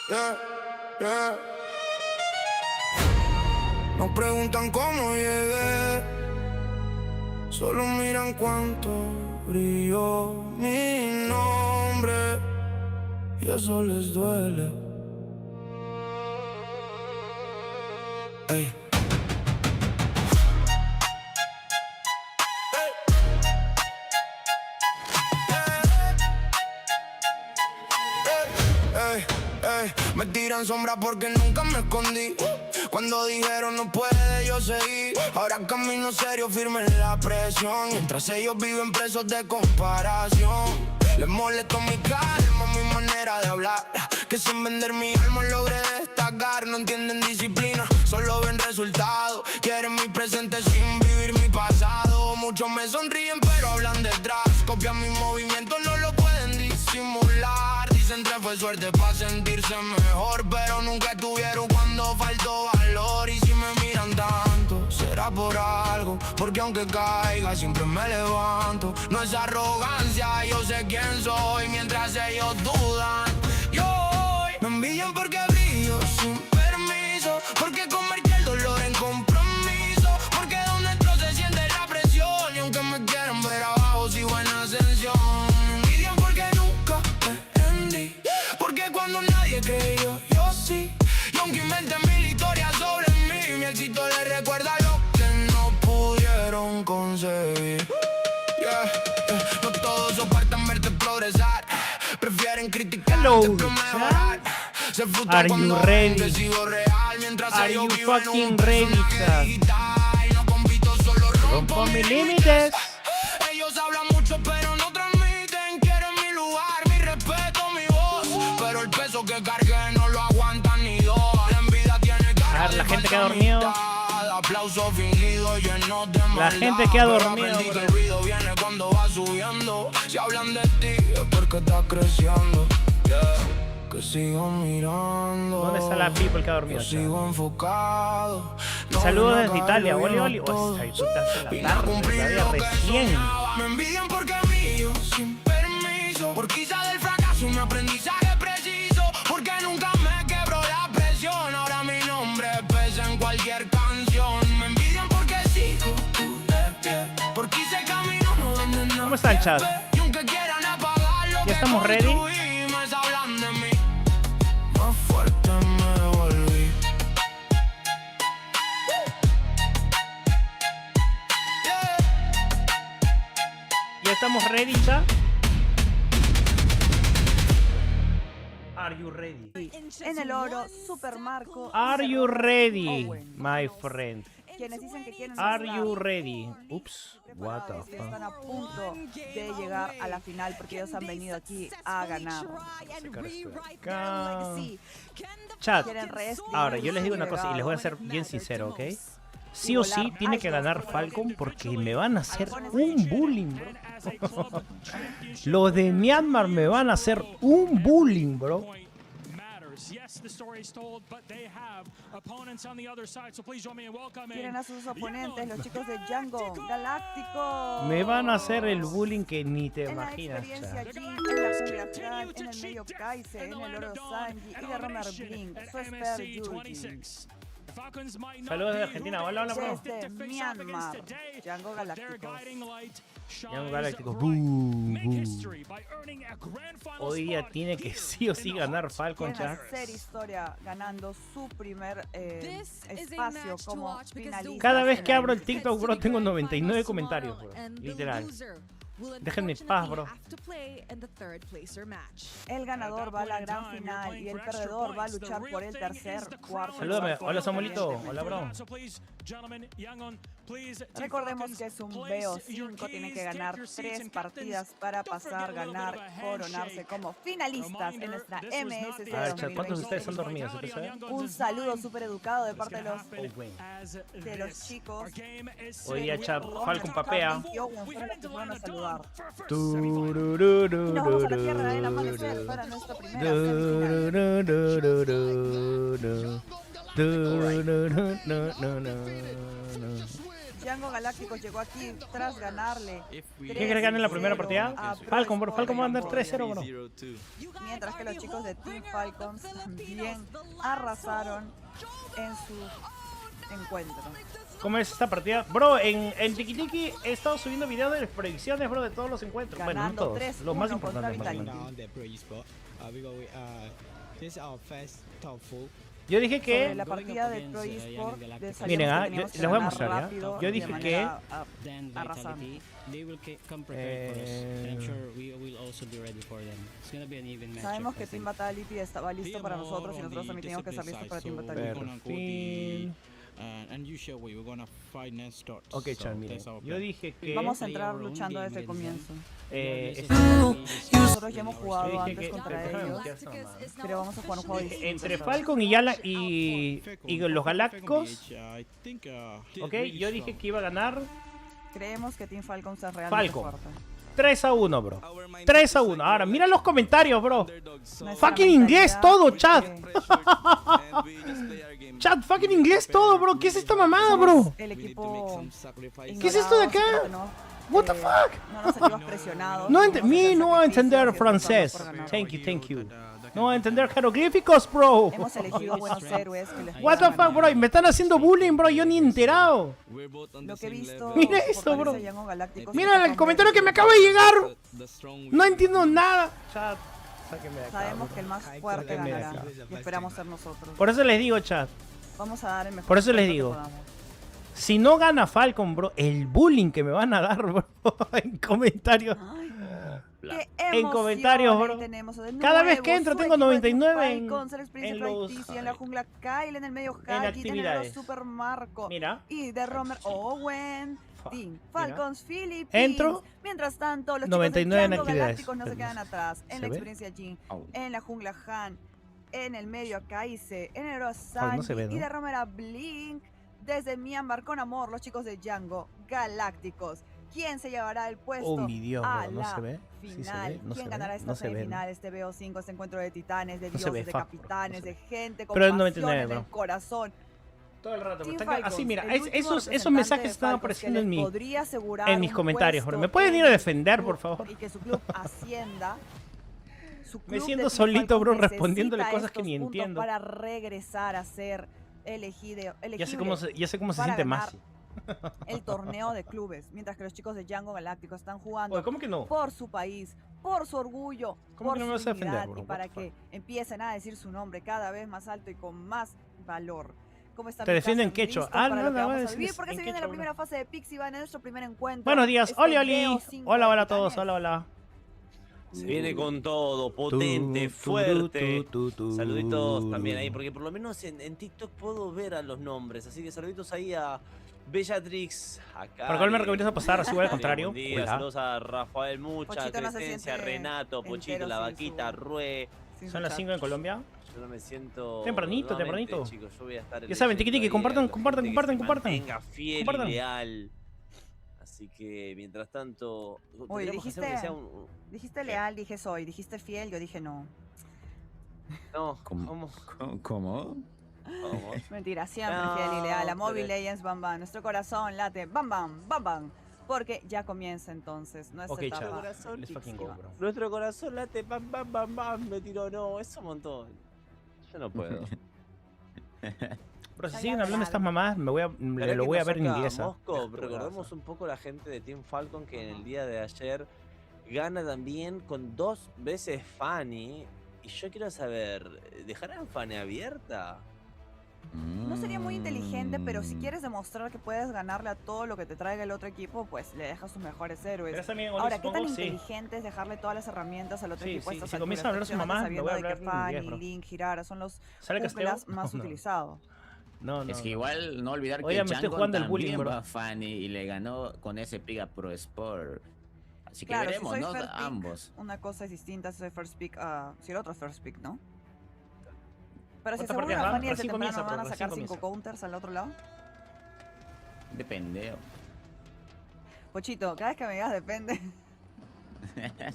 Yeah, yeah. No preguntan cómo llegué, solo miran cuánto brilló mi nombre, y eso les duele. Ey. Me tiran sombra porque nunca me escondí. Cuando dijeron no puede yo seguir, ahora camino serio, firme en la presión. Mientras ellos viven presos de comparación. Les molesto mi calma, mi manera de hablar, que sin vender mi alma logré destacar. No entienden disciplina, solo ven resultados. Quieren mi presente sin vivir mi pasado. Muchos me sonríen pero hablan detrás. Copian mis movimientos, no lo pueden disimular. Dicen que fue suerte para sentirse mejor, pero nunca estuvieron cuando faltó valor. Y si me miran tanto, será por algo, porque aunque caiga siempre me levanto. No es arrogancia, yo sé quién soy. Mientras ellos dudan, yo hoy me envidian porque brillo sin permiso, porque convertí el dolor en compromiso, porque donde entro se siente la presión. Y aunque me quieran ver abajo sigo en ascensión. Me envidian porque nunca me rendí, porque cuando nadie creyó, yo sí. Y aunque inventen mil historias sobre mí, mi éxito les recuerda lo que no pudieron conseguir. No todos soportan verte progresar, prefieren criticar antes que mejorar. Se frustran cuando ven que sigo real, mientras ellos viven un personaje digital. No compito, solo rompo mis límites. Ellos hablan mucho pero no transmiten. Quieren mi lugar, mi respeto, mi voz, pero el peso que cargué no lo aguantan ni dos. La envidia tiene cara de la gente que ha dormido. Aplauso fingido, lleno de maldad. La gente que ha dormido, que el ruido viene cuando va subiendo. Si hablan de ti es porque estás creciendo. Que sigo mirando. ¿Dónde está la people que ha dormido? Sigo enfocado. Saludos desde Italia. Oli, oli. Ahí tú estás en la tarde, recién. Me envidian porque brillo sin permiso, por quizá del fracaso mi aprendizaje preciso, porque nunca me quebró la presión. Ahora mi nombre pesa en cualquier canción. Me envidian porque sigo de pie, porque hice camino donde no. ¿Cómo está el chat? Y aunque quieran apagarlo, ¿Ya estamos ready? Hablan de mí, más fuerte me volví. ¿Ya estamos ready, ya? Are you ready? En el oro, Super Marco. Are you ready, my friend? Quienes dicen que quieren Are you ready? Ups, what the fuck. están a punto de llegar a la final porque ellos han venido aquí a ganar. Chat, Quieren ahora yo les digo una cosa y les voy a ser bien sincero, ¿ok? Sí o sí tiene que ganar Falcon porque me van a hacer un bullying, bro. Los de Myanmar me van a hacer un bullying, bro. Quieren a sus oponentes, los chicos de Django Galáctico. Me van a hacer el bullying que ni te En la imaginas, experiencia chat. Jin, en la jungla Fran, en el medio Kaise, en el oro Sanji y de Romer Blink, Suesper Yuji. Saludos de Argentina, hola, hola, bro. Desde Myanmar, Django Galáctico. Django Galáctico, boom, boom. Hoy día tiene que sí o sí ganar Falcon, Quieren chat. hacer historia ganando su primer espacio como finalista. Cada vez que abro el TikTok, bro, tengo 99 comentarios, bro. Literal. Déjenme en paz, bro. El ganador va a la gran final y el perdedor va a luchar por el tercer, cuarto. Salúdame. Hola, Samuelito. Hola, bro. Recordemos que es un BO5, tiene que ganar 3 partidas para pasar, ganar, coronarse como finalistas en nuestra MSC A ver, chat, ¿cuántos de 2020. ustedes han dormido? ¿Se puede saber? Un saludo súper educado de parte de los chicos. Hoy día, chat, Falcon papea. Fueron a saludar. Y Tururururururu. nos vamos a la tierra del amanecer para nuestra primera semifinal. Django Galácticos llegó aquí tras ganarle. ¿Quién quiere que gane la primera partida? Falcon, bro. Falcon va a andar 3-0, bro. Mientras que los chicos de Team Falcons también arrasaron en su encuentro. ¿Cómo es esta partida? Bro, en Tiki Tiki he estado subiendo videos de las predicciones, bro, de todos los encuentros. Bueno, no Ganando todos, 3-1 los más contra importantes. Vitality. Yo dije Sobre que... la partida de Pro Esport, Miren, teníamos les voy a ganar mostrar, ¿ya? rápido Yo y dije de que... manera arrasante. Sabemos que Team Vitality estaba listo para nosotros y nosotros también teníamos que estar listos para Team Vitality. Perfil... Ok, Chan, miren. Yo dije que... Vamos a entrar luchando desde el comienzo. Nosotros Nosotros ya hemos jugado dije antes que- contra déjame ellos, bloquear esa mamada. pero vamos a jugar un juego distinto. Entre Falcon y Yala y los Galácticos, ok, yo dije que iba a ganar Creemos que Team Falcon es realmente Falcon. fuerte. 3-1, bro. 3-1. Ahora, mira los comentarios, bro. Nuestra Fucking inglés mentalidad todo, es chat. que Chat, fucking inglés todo, bro. ¿Qué es esta mamada, bro? el equipo ¿Qué es esto de acá? What the fuck? No nos sentimos presionados. No tuvimos que mi hacer no va a sacrificios entender y esforzarnos francés. por ganar. Thank you. No va a entender jeroglíficos, bro. Hemos elegido buenos héroes que les What the puedan fuck, ganar. bro. Y me están haciendo bullying, bro. Yo ni enterado. Lo que he visto Mira por esto, bro. Fortaleza Django Galácticos Mira es el comentario que me acaba de llegar. No entiendo nada. Chat, sáquenme de acá, Sabemos bro. que el más fuerte Sáquenme de ganará acá. y esperamos ser nosotros. Por eso les digo, chat. Vamos a dar el mejor Por eso les esfuerzo que digo. podamos. Si no gana Falcon, bro, el bullying que me van a dar, bro, en comentarios. Ay, qué En comentarios, emociones bro. tenemos de Cada vez nuevo. que entro Su tengo equipo de Team 99 en- Falcons, la experiencia en Flight los- TC, en la jungla Kyle, en el medio Haji, en el actividades. Super Marco Mira. y de Romer Owen. Team Falcons Philippines. Entro. Mientras tanto, los 99 en chicos de Django actividades. Galácticos no se quedan atrás. En ¿Se la ve? experiencia Jin, en la jungla Han, en el medio Akaise, en el no Sanji se ve, ¿no? y de Romer a Blink. Desde Myanmar con amor, los chicos de Django Galácticos. ¿Quién se llevará el puesto Oh, mi Dios, a bro, ¿no la se ve? Sí se final? ve, no ¿Quién se ganará ve, esta no se ve, semifinal, este BO5, este encuentro de titanes, de No se ve, dioses, de fuck, capitanes, bro, no se de gente con Pero es pasión 99, en el bro. corazón? Todo el rato, Team bro. Falcons, Así, mira, el último esos representante mensajes de están Falcons apareciendo que en les mi, podría asegurar en mis un comentarios, bro. puesto ¿Me pueden ir en a defender, su por club favor? Y que su club ascienda. Su Me club siento de Team solito, bro, Falcons respondiéndole necesita cosas que ni estos puntos entiendo. para regresar a ser elegible. Ya sé cómo se para siente ganar Masi. el torneo de clubes, mientras que los chicos de Django Galácticos están jugando Oye, ¿cómo que no? por su país, por su orgullo, ¿Cómo por que no me su vas a defender, dignidad bro? y para What the que empiecen a decir su nombre cada vez más alto y con más valor. ¿Cómo está Te mi defienden casa? quechua. ¿Listos Ah, para no, lo que no, vamos a es- vivir? es Porque en se viene quechua, la primera bro. fase de Pixie, va en nuestro primer encuentro. Buenos días, Este Oli, Oli. BO5 Hola, hola a de todos, Titanes. hola, hola. Se viene con todo, potente, fuerte. Tu. Saluditos también ahí, porque por lo menos en TikTok puedo ver a los nombres. Así que saluditos ahí a Bellatrix, a Karen, ¿Para cuál me recomiendas pasar? Así o al contrario. buen día, Hola. saludos a Rafael Mucha, Pochito no se Crescencia, siente Renato, Pochito, entero La sin Vaquita, su- Rue. Sin Son su las chat. 5 en Colombia. Yo no me siento... Tempranito, nuevamente, tempranito. Chicos, yo voy a estar Ya saben, tiki, tiki, leyendo ahí compartan, a la compartan, gente que compartan, se compartan. mantenga fiel Compartan. y leal. Así que, mientras tanto... Oye, tendremos que hacer que sea dijiste leal, dije soy, dijiste fiel, yo dije no. No, ¿Cómo? ¿cómo? ¿Cómo? ¿Cómo? Mentira, siempre No, fiel y leal. A pero- Mobile Legends, bam bam. Nuestro corazón late, bam bam, bam bam. Porque ya comienza entonces nuestra Ok, etapa. chat. corazón, Let's fucking go, bro. Nuestro corazón late, bam, bam, bam, bam, me tiró, no, es un montón. Yo no puedo. Pero si siguen hablando de estas mamadas, lo voy a ver en inglés. Mosco, recordemos un poco la gente de Team Falcon que en el día de ayer gana también con 2 veces Fanny. Y yo quiero saber, ¿dejarán Fanny abierta? No sería muy inteligente, pero Mm. si quieres demostrar que puedes ganarle a todo lo que te traiga el otro equipo, pues le dejas sus mejores héroes. Pero también, Oli, Ahora, ¿qué tan supongo, sí. inteligente es dejarle todas las herramientas al otro Sí, equipo? a sí, estas si comienzan a hablar alturas, su mamá, sabiendo me voy a de que hablar en inglés, Fanny, bro. Link, Hirara son los ¿Sale Casteo? junglas más No. utilizados. No, no. Es que igual no olvidar Oigan, me que estoy Django jugando el también bullying, bro. va a Fanny y le ganó con ese Piga Pro Sport. Así que Claro, si veremos, soy ¿no? first pick, Ambos. Una cosa es distinta si soy first pick si el otro es first pick, ¿no? Pero si ¿Cuántas seguro partidas a van? Fanny desde Recién temprano comienza, van a bro, sacar recién 5 comienza. counters al otro lado. Depende. Pochito, cada vez que me digas depende.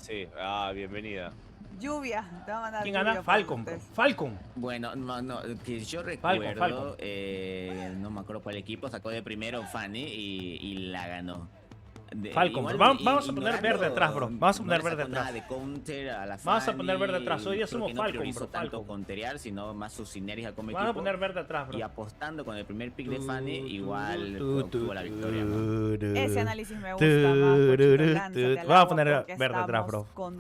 Sí, bienvenida. Lluvia. Te va a mandar ¿Quién lluvia gana? por Falcon, bro. ustedes. Falcon. Bueno, no, que yo Falcon. recuerdo, no me acuerdo cuál equipo sacó de primero Fanny y la ganó. Falcon, bro. Vamos a poner verde atrás, bro. Vamos a poner verde atrás. Nada de counter a la Vamos a poner Fanny, verde atrás. Hoy día creo somos que no Falcon, priorizó bro. tanto Falcon. counterear, sino más su sinergia como Vamos a equipo. poner verde atrás, bro. Y apostando con el primer pick de Fanny, igual obtuvo la victoria, ¿no? Ese análisis me gusta más. Vamos a poner verde atrás, bro. Falcon,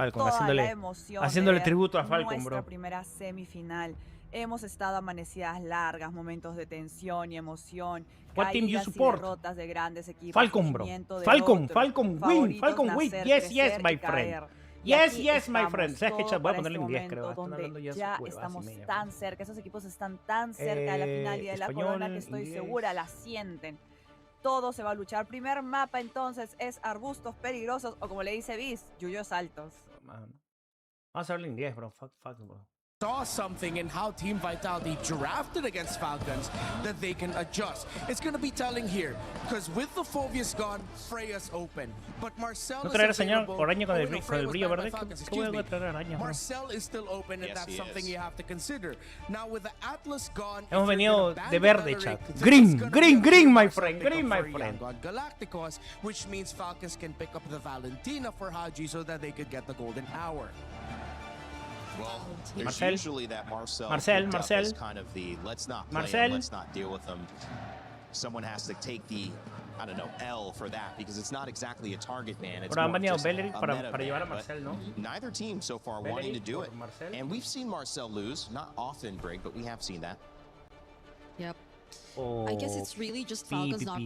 haciéndole tributo a Falcon, nuestra bro. primera semifinal. Hemos estado amanecidas largas, momentos de tensión y emoción. What team you caídas y support? derrotas de grandes equipos. Falcon, bro. surgimiento de Falcon, otros, Falcon, win. favoritos Falcon, win. nacer, Yes, crecer yes, my y friend. caer. Y Yes, aquí yes, my estamos, friend. ¿Sabes qué, todo chat? Voy a para ponerle este inglés, creo. momento Están hablando donde ya ya sus huevas y estamos media, tan bro. cerca, esos equipos están tan cerca de la final y de la español, corona que estoy inglés. segura, la sienten. Todo se va a luchar. Primer mapa entonces es arbustos peligrosos o como le dice Biz, yuyos altos. Vamos a hablar inglés, bro. Fuck, bro. Saw something in how Team Vitality drafted against Falcons that they can adjust. It's going to be telling here, because with the Phobius gone, Freya's open. But Marcel ¿No is traer señor available. araña con Oh, el, wait, no, con Freya el was brillo banned by verde? Falcons, ¿Cómo voy a excuse traer araña, me. bro? Marcel is still open, and Yes, that's he something is. you have to consider. Now with the Atlas gone, Hemos if you're venido gonna ban de the verde, Valorant, chat. then Green, it's gonna green, be a green, my Marcel friend. pickup Green, my for friend. Yangon Galacticos, which means Falcons can pick up the Valentina for Haji so that they could get the golden hour. Well, there's Marcel. usually that Marcel Marcel, picked up Marcel. as kind of the let's not play Marcel. him, let's not deal with them. Someone has to take the, I don't know, L for that because it's not exactly a target ban. It's Pero han more baneado just Bellery a para meta llevar a ban, but Marcel, ¿no? neither team so far Bellery wanting to do por it. Marcel. And we've seen Marcel lose, not often, Brig, but we have seen that. Yep. Oh, I guess it's really just Falcons not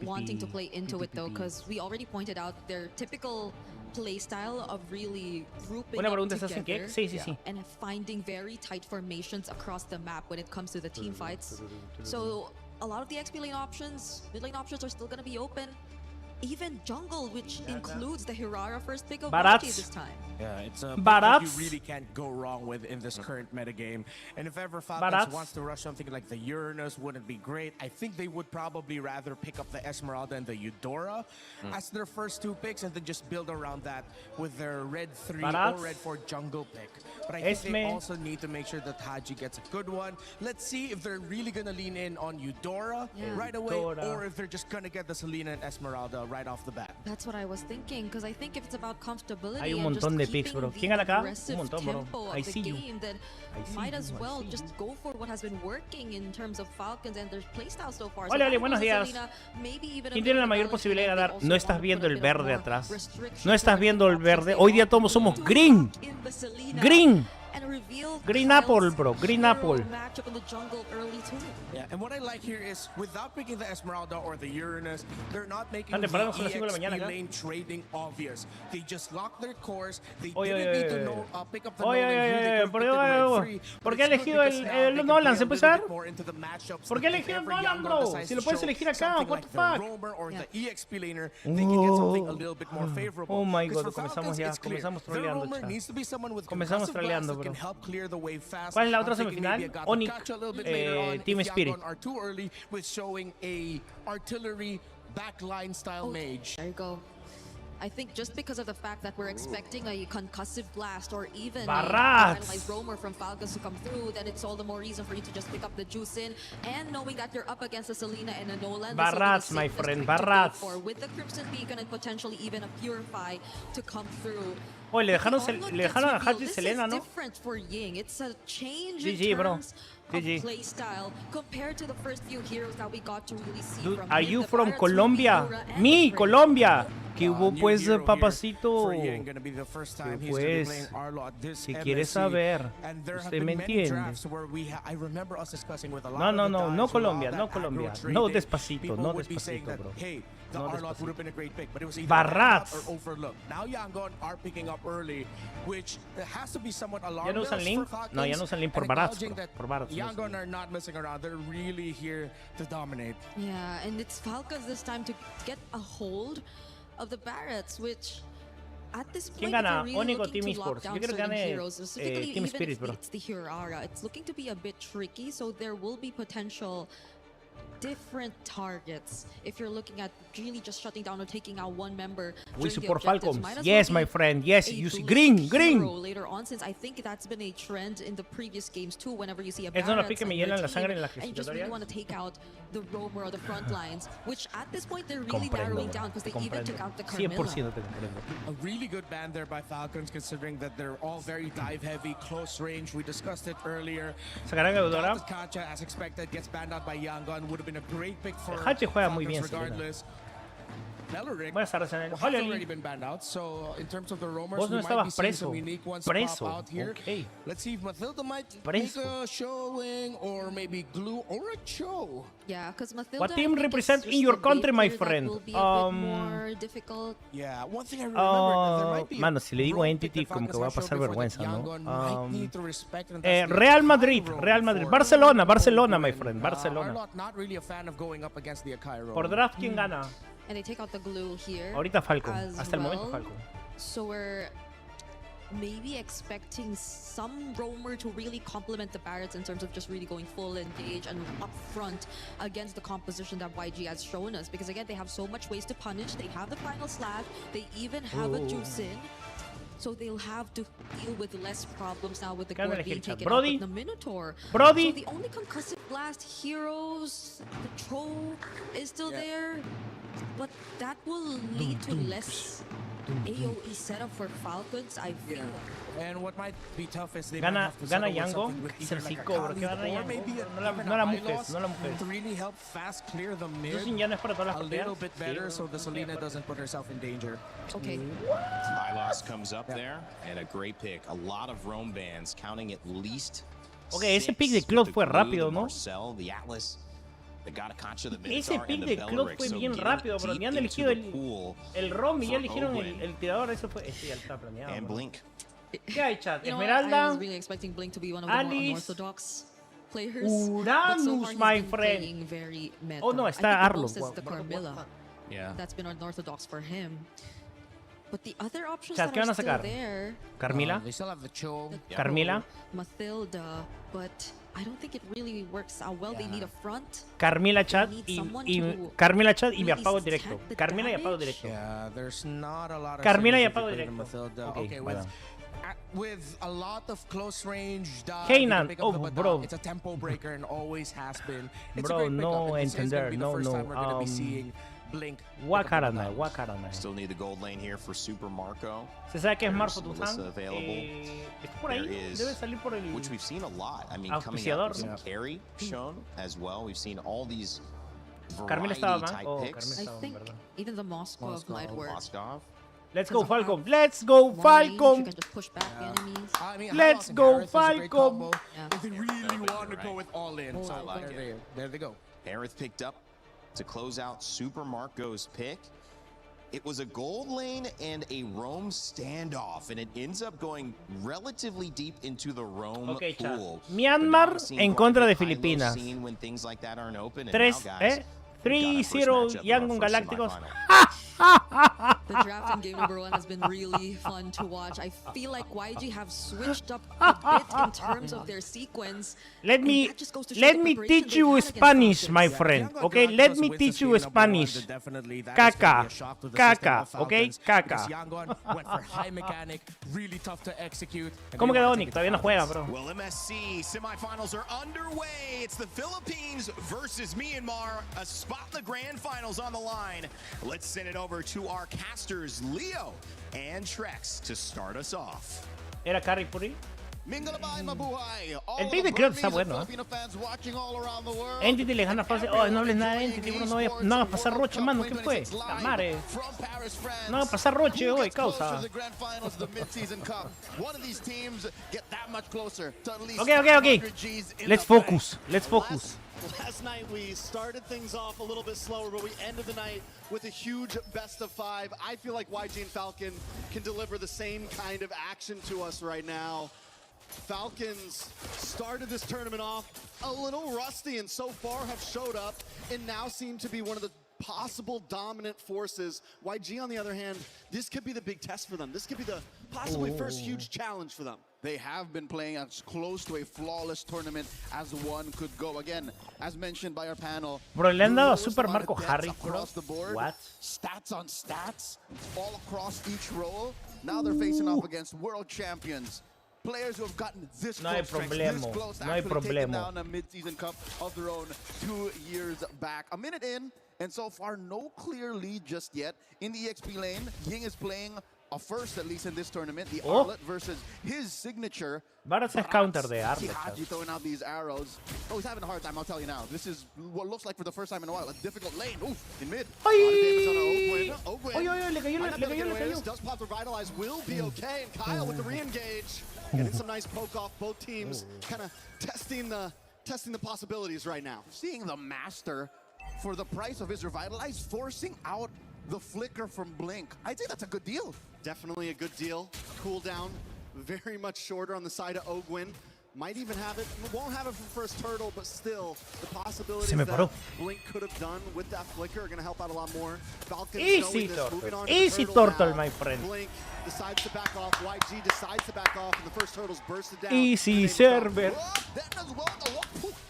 wanting to play into it though, because we already pointed out their typical play style of really grouping Una up pregunta, ¿estás en qué? together Sí, sí, sí. and finding very tight formations across the map when it comes to the team fights. So a lot of the XP lane options, mid lane options are still going to be open. Even jungle, which includes the Hirara first pick of Barats. Barato this time. Yeah, it's a Barats. pick that you really can't go wrong with in this current metagame. And if ever Falcons Barats. wants to rush something like the Uranus, wouldn't be great. I think they would probably rather pick up the Esmeralda and the Eudora as their first two picks and then just build around that with their red 3 Barats. or red 4 jungle pick. But I think Esme. they also need to make sure that Haji gets a good one. Let's see if they're really going to lean in on Eudora right away Eudora. or if they're just going to get the Selena and Esmeralda right off the bat. That's what I was thinking, because I think if it's about comfortability Hay un and montón just de picks, keeping bro. the ¿Quién gana acá? Un aggressive montón, bro. tempo I of the see you. game, then I see might you, as I well see just you. go for what has been working in terms of Falcons and their playstyle so far. Hola, hola, buenos días. ¿Quién tiene la mayor posibilidad de ganar? No estás viendo el verde atrás. No estás viendo el verde. Hoy día todos somos green. Green. Green apple, bro. Green apple. Yeah, and what I like here is without picking the Esmeralda or the Uranus, they're not making Tan the temprano, son las 5 de la EXP mañana acá. lane trading obvious. They just lock their cores. They Oye, didn't oye, need to oye. know, pick up the Oye, no lane oye, here. They oye, could've ¿por picked qué, it right oye, free, por but qué it's good elegido because el- now el they can Nolan, play a ¿se puede little usar? bit more into the matchups. ¿Por qué If elegido ever Nolan, Yangon bro? decides Si lo to puedes show elegir acá, something what like the the fuck? Roamer or Yeah. the EXP laner, they can get something a Oh. little bit more favorable. Oh my 'Cause God, for comenzamos Falcons, ya, it's clear. comenzamos Their troleando, Roamer chat. needs to be someone with Comenzamos concussive blast troleando, that can bro. help clear the way fast. ¿Cuál es la I'm otra thinking semifinal? maybe a Gato Onyx, Cacho a little bit later on Team if Spirit. Yangon are too early with showing a artillery backline style mage. There you go. I think just because of the fact that we're expecting a concussive blast or even Barrats. a revitalized roamer from Falcons to come through, then it's all the more reason for you to just pick up the juice in. And knowing that you're up against a Selena and a Nolan, Barrats, my friend, Barrats. with the Crimson Beacon and potentially even a Purify to come through. Oye, le dejaron, The onlook le gets dejaron a revealed. Haji This Selena, is ¿no? different for Ying. It's a change GG, in bro. terms GG. of playstyle compared to the first few heroes that we got to really see Dude, from are him. you The from Barats, Colombia? Ruby, Aura, and Mi, Frey. Colombia. Que hubo New pues, hero here papacito. for Yang, gonna be the first time he's gonna be Pues, playing Arlo at this si quieres MSC. saber, And there have usted been me many entiende. drafts where I remember us discussing with a lot No, of no, the no, guys no with Colombia, all no that Colombia. aggro No trading, despacito, people no would be saying despacito, that, bro. hey, the No Arlot would despacito. have been a great pick, but it was either Barrats. backed up or overlooked. Now Yangon are picking up early, which has to be somewhat ¿Ya alarming no usan Link? No, ya no usan Link por Barats, bro. Por Barats. no usan Yangon Link. are not messing around. They're really here to dominate. Yeah, and it's Falcons this time to get a hold of the Barats, which at this ¿Quién point, gana? if you're really Onyx o looking Team to lock Esports? Yo down quiero que certain gane, heroes, specifically Team even Spirit, if bro. it's the Hirara, it's looking to be a bit tricky, so there will be potential different targets if you're looking at really just shutting down or taking out one member. We during the support objectives. Falcons. Might as Yes, well my be friend. Yes, a you see. blue Green, hero green. later on, since I think that's been a trend in the previous games too. Whenever you see a Es una Barato pique me on your llenan la team, sangre en las and you just really clasificatorias. want to take out the roamer or the front lines, which at this point they're really Comprendo, narrowing bro. down because Te they even comprendo. took out the 100% Carmilla. te comprendo. A really good ban there by Falcons, considering that they're all very dive heavy, close range. We discussed it earlier. Sacarán Eudora. Kancha, as expected, gets banned out by Yangon. Would have been a great pick for Hachi juega muy Falcons bien, Selena. regardless. Meloric Buenas tardes, Anel. has Hola, already Oli. been banned out, so in terms of the roamers, Vos no we might be estabas seeing preso. some unique ones Preso. pop out here. Ok. Let's see if Mathilda might Preso. make a showing, or maybe Glue or a Cho. Yeah, because Mathilda. What I team think, represent is in your just the country, my Vapor that friend? will be a bit more difficult. Yeah, one thing I remember, there might be a Mano, si le digo roam Entity, pick that como que Falcons va a have pasar showed before vergüenza, that ¿no? Yangon might need to respect, and that's the Real Madrid, Akai roam Real Madrid. for Barcelona, Barcelona, my Open. friend. Barcelona. Arlott not really a fan of going up against the Akai roam. Por draft, ¿quién gana? And they take out the glue here. Ahorita Falcon. as Hasta el momento well. Falcon. So we're maybe expecting some roamer to really complement the Barretts in terms of just really going full engage and up front against the composition that YG has shown us. Because again, they have so much ways to punish. They have the final slag. They even have a juice in. So they'll have to deal with less problems now with the Gana core el being headshot. taken Brody. out with the Minotaur. Brody. So the only concussive blast heroes, the troll is still there, but that will lead to less AoE setup for Falcons, I feel. And what might be tough is they Gana- might have to gana settle with Yango, something with que es el either like a 5, bro, Kali que gana or Yango. maybe No la- even no la a mujes, Hylos no la mujes. to really help fast clear the mid Entonces ya no es para todas las a partidas. little bit better, so the Selena doesn't put herself in danger. Okay. Hylos comes up there, and a great pick. A lot of roam bands, counting at least. Okay, ese pick de 6 Claude with fue the rápido, Glue, the ¿no? Marcel, the Atlas, the Gatakancha, the Ese Minotaur, pick and de the Claude Beleric. fue So bien getting rápido, bro. deep Ni han into elegido the pool el ROM y ya for eligieron Owen. el tirador. Eso fue. Este ya está planeado. and bro. Blink. ¿Qué hay, chat? You know what? I Esmeralda. was really expecting Blink to be one of the more Alice, unorthodox players. But so Uranus, far he's my been friend. playing very meta. Oh, no, I está think the Arlo. most is Wow. the Carmilla. Yeah. That's been unorthodox for him. But the other options Chat, that ¿qué van are a still sacar? there, Carmila. They still have the Cho. the Carmila. Mathilda, but I don't think it really works out well. They need a front. Carmila chat need y, someone y to Carmila chat y me really apago directo. stack the Carmila y apago damage. directo. Yeah, there's not a lot of Carmila y synergy apago between directo. Mathilda. Ok, Okay, bueno. with a lot of close range dive, Keynan, you can pick up oh, the Badat. bro. It's a tempo breaker and always has been. It's Bro, a great no pickup, and this is gonna entender, be the no, first no, time we're gonna be seeing Blink. pick up the Wakaranai, Badat. Wakaranai. Still need the gold lane here for Super Marco, ¿Se sabe qué es There's Marfo Melissa Tuzán? available. Está por ahí. There is, Debe salir por el. which we've seen a lot. I mean, coming out Auspiciador, with some ¿no? carry shown as well. We've seen all these Carmila variety estaba mal. type Oh, picks. Carmila I estaba, think perdón. even the Moskov might work. Moskov. Let's go, Because of Falcon. how Let's go, long range, you Falcon. can just push back the enemies. I mean, Let's Hylos and go, Gareth is a great Falcon. combo. Yeah. If they really want to go with all in, Oh, so I like there they go. Aerith picked up to close out Super Marco's pick. It was a gold lane and a roam standoff, and it ends up going relatively deep into the roam Okay, chat. pool. Myanmar But now seeing en quite a contra bit de high-low Filipinas. scene when things like that aren't open, and 3, now, guys, we've got our first 3-0 matchup in our Yangon first Galácticos. semifinal. The draft in game number 1 has been really fun to watch. I feel like YG have switched up a bit in terms of their sequence. Let and me that just goes to show let the me preparation teach they've you had against Spanish, my Falcons. friend. Yangon Okay, Galacticos let me wins teach the you game number one, Spanish. then definitely that is gonna Caca. be a shock to the system Caca, of okay? Falcons, Caca. because Yangon went for high mechanic, really tough to execute. and ¿Cómo they quedó want to Nick? take it Todavía no to juega, Falcons. bro. Well, MSC semifinals are underway. It's the Philippines versus Myanmar. A spot in the grand finals on the line. Let's send it over to our casters, Leo and Trex, to start us off. Era Carry Puri. El pick de Cloud está bueno, Entity le gana fácil. Oh, no hables nada de Entity, bro. No hagas pasar Roche, mano. ¿Qué fue? La madre. No hagas pasar Roche hoy, causa. Okay. Let's focus. Let's focus. Last night we started things off a little bit slower, but we ended the night with a huge best of 5. I feel like YG and Falcon can deliver the same kind of action to us right now. Falcons started this tournament off a little rusty and so far have showed up and now seem to be one of the possible dominant forces. YG, on the other hand, this could be the big test for them. This could be the possibly first huge challenge for them. They have been playing as close to a flawless tournament as one could go. Again, as mentioned by our panel, Bro, le han dado a the lowest Super amount of Marco deaths Harris, bro. across the board. What? Stats on stats, all across each role. Now they're facing off against world champions. Players who have gotten this No hay close, this problemo. close to No hay actually taking problemo. down a mid-season cup of their own 2 years back. A minute in, and so far no clear lead just yet. In the EXP lane, Ying is playing a first, at least in this tournament, the Arlet versus his signature. Barato es counter de Arlet. Tihaji throwing out these arrows. Oh, he's having a hard time, I'll tell you now. This is what looks like for the first time in a while, a difficult lane. Oof, in mid. Ay! Ogwin. Oy, oy, oy, le cayó, Might not le be able to cayó, get le away with this. cayó. Does pop the Revitalize, will be okay. And Kyle with the re-engage. Getting some nice poke off. Both teams kind of testing the possibilities right now. Seeing the master for the price of his Revitalize, forcing out the flicker from Blink. I'd say that's a good deal. Definitely a good deal. Cooldown very much shorter on the side of Ogwin. Might even have it, won't have it for first turtle, but still, the possibilities Se me that paró. Blink could have done with that flicker are going to help out a lot more. Falcons Easy knowing this, moving turtle. on to Easy the turtle, now. my friend. Blink decides to back off, YG decides to back off, and the first turtle's bursted down. Easy server. Then as well,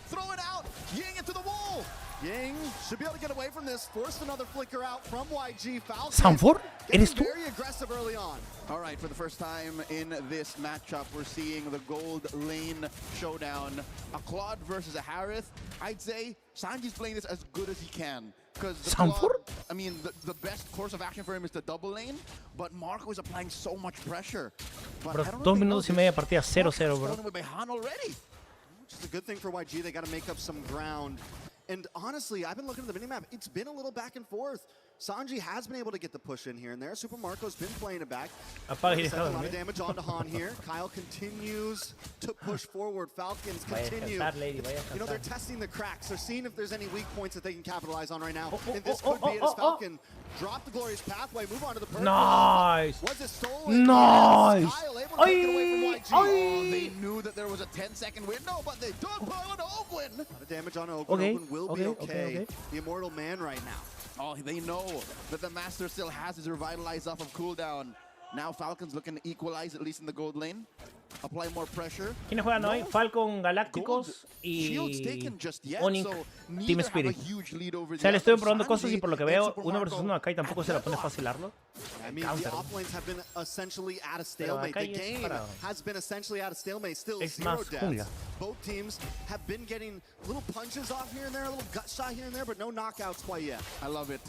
throw it out. Ying into the wall. Ying should be able to get away from this. Forced another flicker out from YG. Falcon Sanford, getting ¿eres tú? very aggressive early on. All right, for the first time in this matchup, we're seeing the gold lane showdown. A Claude versus a Harith. I'd say Sanji's playing this as good as he can. Because Sanford? I mean, the best course of action for him is the double lane, but Marco is applying so much pressure. But Bro, I don't 2 know if minutos y media de partida 0-0, bro. with Behan already. Which is a good thing for YG. They got to make up some ground. And honestly, I've been looking at the minimap. It's been a little back and forth. Sanji has been able to get the push in here and there. Super Marco's been playing it back. Apaga y A deja lot of dormir. damage onto Han here. Kyle continues to push forward. Falcons Vaya a continue. descansar, lady, vaya a You know, they're descansar. testing the cracks. They're seeing if there's any weak points that they can capitalize on right now. Oh, oh, And this oh, could be it oh, as oh, Falcon drop the glorious pathway, move on to the purple. Nice. Was it stolen? Nice. Yes. Kyle able to take it away from YG. Oh, they knew that there was a 10-second window, but they took Poland Ogwin. A lot of damage on Ogwin. Okay, Ogwin will okay, be okay, okay. okay. The immortal man right now. Oh, they know that the Master still has his Revitalize off of cooldown. Now Falcons looking to equalize, at least in the gold lane. Apply more pressure. ¿Quiénes juegan hoy? Falcon, Galácticos Shield's y taken just yet, Onyx, so Team neither have a Spirit. huge lead over O sea, the le estoy other. probando cosas y Sanji por lo que and veo, Super 1 versus Marco 1 acá y tampoco se la pone fácil Arlo. I mean, Counter. the offlanes have been essentially at a Pero stalemate. acá The ya es game para- has been essentially at a stalemate. Still Es 0 más deaths. jungla. Both teams have been getting little punches off here and there, a little gut shot here and there, but no knockouts quite yet. I love it.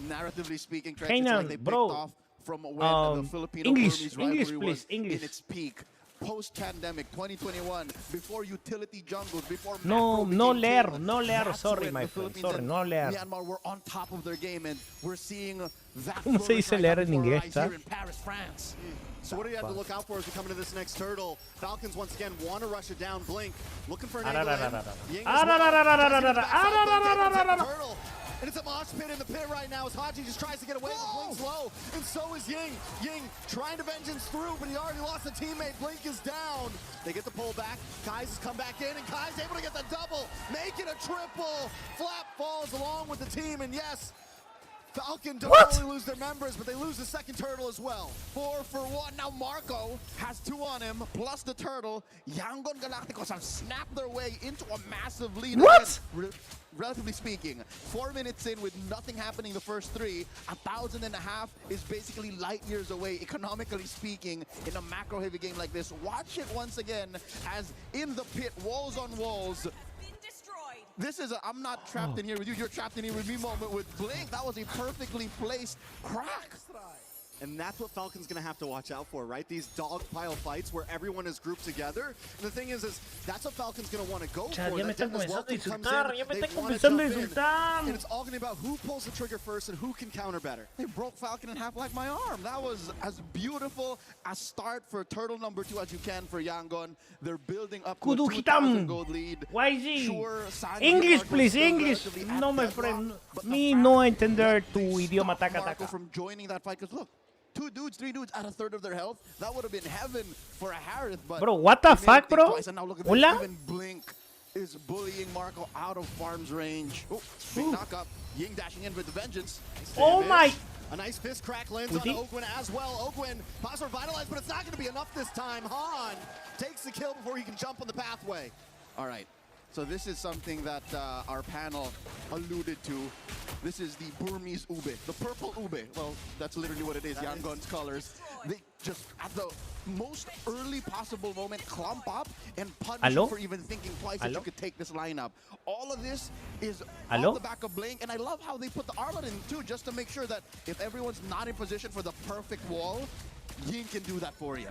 Narratively speaking, Trex, Hey, it's now, like they picked bro. off from when the Filipino English, Burmese English, rivalry please, was English. in its peak. Post-pandemic, 2021, before utility jungles, before No, macro no became leer, king, no leer, that's sorry, when my the friend, Philippines sorry, and no leer. Myanmar were on top of their game, and we're seeing that ¿Cómo se flourish dice right leer now en before our inglés, eyes ah? here in Paris, France. So what do you have to look out for as we come into this next turtle? Falcons once again want to rush it down. Blink looking for an angle in. Ying as well. Testing the backside, Blink able to take the turtle. And it's a mosh pit in the pit right now as Haji just tries to get away, but Blink's low. And so is Ying. Ying trying to vengeance through, but he already lost a teammate. Blink is down. They get the pull back. Kai's has come back in, and Kai's able to get the double. Make it a triple. Flap falls along with the team, and yes, Falcon don't only lose their members, but they lose the second turtle as well. 4 for 1. Now Marco has 2 on him, plus the turtle. Yangon Galacticos have snapped their way into a massive lead. What? Again, relatively speaking, 4 minutes in with nothing happening the first 3, 1,500 is basically light years away, economically speaking, in a macro-heavy game like this. Watch it once again as in the pit, walls on walls. This is a I'm not trapped in here with you, you're trapped in here with me moment with Blink. That was a perfectly placed crack. And that's what Falcon's going to have to watch out for, right? These dogpile fights where everyone is grouped together. And the thing is that's what Falcon's going to want to go Ya, for. ya me That están Dennis comenzando a Welcome comes insultar, in, ya me they están wanna comenzando a jump in. insultar. And it's all going to be about who pulls the trigger first and who can counter better. They broke Falcon in half like my arm. That was as beautiful a start for turtle number 2 as you can for Yangon. They're building up to a Kudu 2,000 hitam. gold lead. YG. Sure, Sanji English, and Marco please, still English. relatively at No, my deadlock, friend. but the Me fact no entender that tu they idioma stopped taca Marco taca. from joining that fight, because look, 2 dudes, 3 dudes at a third of their health. That would have been heaven for a Harith, but Bro, what the they made fuck, it think bro? twice, and now look at Hola? this, even Blink is bullying Marco out of farm's range. Oh, big knock up. Ying dashing in with the vengeance. Oh my! A nice fist crack lands on Ogwin as well. Ogwin pops to revitalize, but it's not going to be enough this time. Han takes the kill before he can jump on the pathway. All right. So this is something that our panel alluded to. This is the Burmese ube, the purple ube. Well, that's literally what it is, Yangon's colors. They just, at the most early possible moment, clump up and punish you for even thinking twice that you could take this lineup. All of this is on the back of Blink, and I love how they put the Arlot in too, just to make sure that if everyone's not in position for the perfect wall, Yin can do that for you.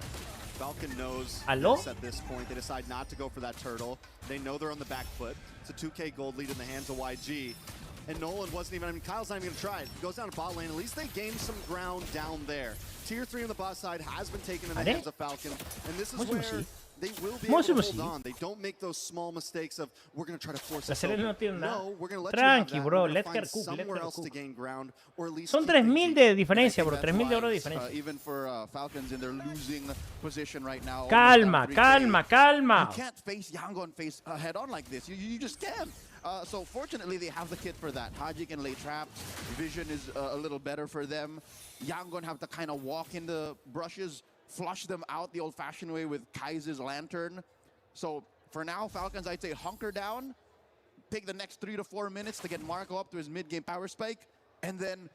Falcon knows this at this point. They decide not to go for that turtle. They know they're on the back foot. It's a 2K gold lead in the hands of YG. And Nolan wasn't even, I mean, Kyle's not even going to try it. He goes down to bot lane. At least they gained some ground down there. Tier 3 on the bot side has been taken in the hands of Falcon. And this is where they will be able to hold on. They don't make those small mistakes of, we're going to try to force it. No, we're going to let you have that. We're going to find somewhere else to gain ground, or at least son 3,000 de diferencia, bro. 3,000 de oro de diferencia. Even for Falcons in their losing position right now. Calma, calma, calma. You can't face Yangon face head on like this. You just can't. So fortunately, they have the kit for that. Haji can lay traps. Vision is a little better for them. Yangon have to kind of walk in the brushes, flush them out the old-fashioned way with Kai's lantern. So for now, Falcons, I'd say hunker down, take the next 3 to 4 minutes to get Marco up to his mid-game power spike, and then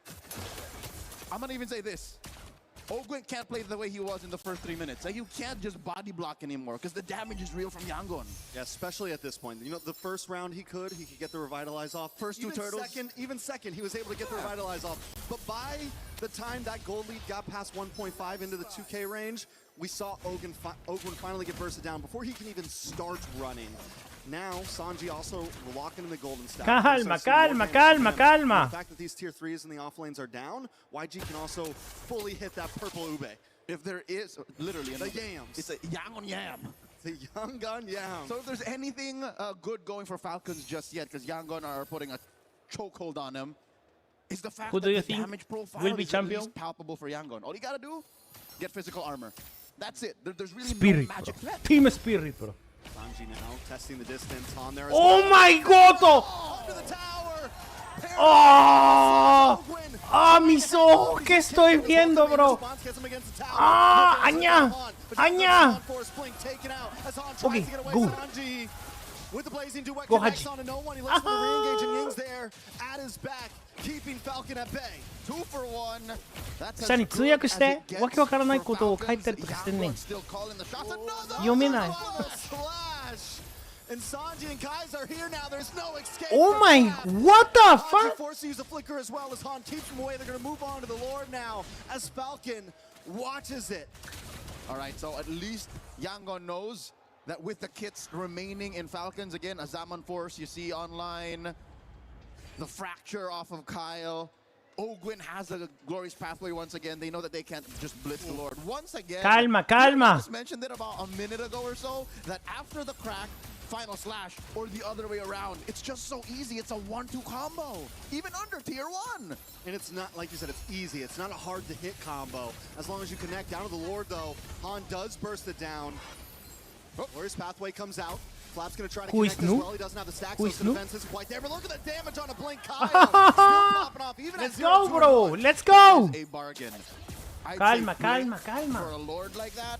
I'm gonna even say this. Ogwin can't play the way he was in the first 3 minutes. Like, you can't just body block anymore because the damage is real from Yangon. Yeah, especially at this point. You know, the first round he could get the revitalize off. First two turtles. Even second, he was able to get the revitalize off. But by the time that gold lead got past 1.5 into the 2K range, we saw Ogwin finally get bursted down before he can even start running. Now, Sanji also locking in the golden stack. Calma, calma, calma, calma. The fact that these tier 3s in the off lanes are down, YG can also fully hit that purple ube. If there is, literally, the yams. It's a Yangon yam. The Yangon yam. So if there's anything good going for Falcons just yet, because Yangon are putting a chokehold on them, is the fact that the damage profile is at least palpable for Yangon. All you gotta do, get physical armor. That's it. There's really no magic threat. Team Spirit, bro. Sanji now testing the distance on there. Oh my god! ¡Oh! ¡Ah, mis ojos! ¿Qué estoy viendo, bro? ¡Ah! ¡Aña! ¡Aña! Okay, go. With the blazing duet Go, connects Haji. onto no one. He looks for the re-engage, and Ying's there at his back, keeping Falcon at bay. 2 for 1. That's さらに通訳して、わけわからないことを書いてるとかしてんねん。読めない。And Sanji and Kai's are here now. There's no escape. Oh my, what the fuck? Forced to use a flicker as well as Han keeps him away. They're going to move on to the Lord now as Falcon watches it. All right, so at least Yangon knows that with the kits remaining in Falcons, again, a Zaman Force you see online, the fracture off of Kyle. Ogwin has a glorious pathway once again. They know that they can't just blitz the Lord. Once again, Calma, calma. I just mentioned it about a minute ago or so, that after the crack, final slash, or the other way around, it's just so easy. It's a 1-2 combo, even under tier 1. And it's not, like you said, it's easy. It's not a hard to hit combo. As long as you connect down to the Lord, though, Han does burst it down. Glorious pathway comes out. Flap's going to try to connect as well. He doesn't have the stack, so the defense isn't quite there. But look at the damage on a Blink Kyle. Still popping off, even Let's go, bro. Let's go. A bargain. Calma, calma, calma. For a Lord like that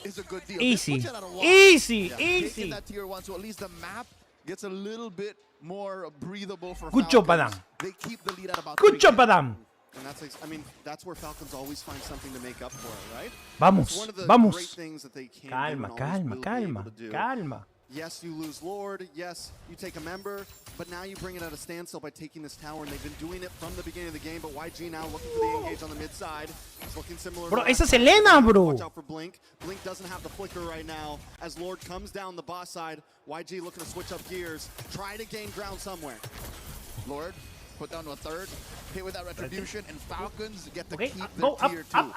is a good deal. Easy, easy, easy. That tier 1, so at least the map gets a little bit more breathable for Good job, Adam. They keep the lead at about Good job, Adam. And that's, I mean, that's where Falcons always find something to make up for it, right? Vamos, one of the vamos. great things that they can Calma, calma, calma, calma. Yes, you lose Lord. Yes, you take a member. But now you bring it at a standstill by taking this tower, and they've been doing it from the beginning of the game. But YG now looking for the engage on the mid side. It's looking similar. Bro, esa es Elena, bro. Watch out for Blink. Blink doesn't have the flicker right now. As Lord comes down the boss side, YG looking to switch up gears, try to gain ground somewhere. Lord, put down to a third, hit with that retribution, and Falcons get to keep go the tier 2.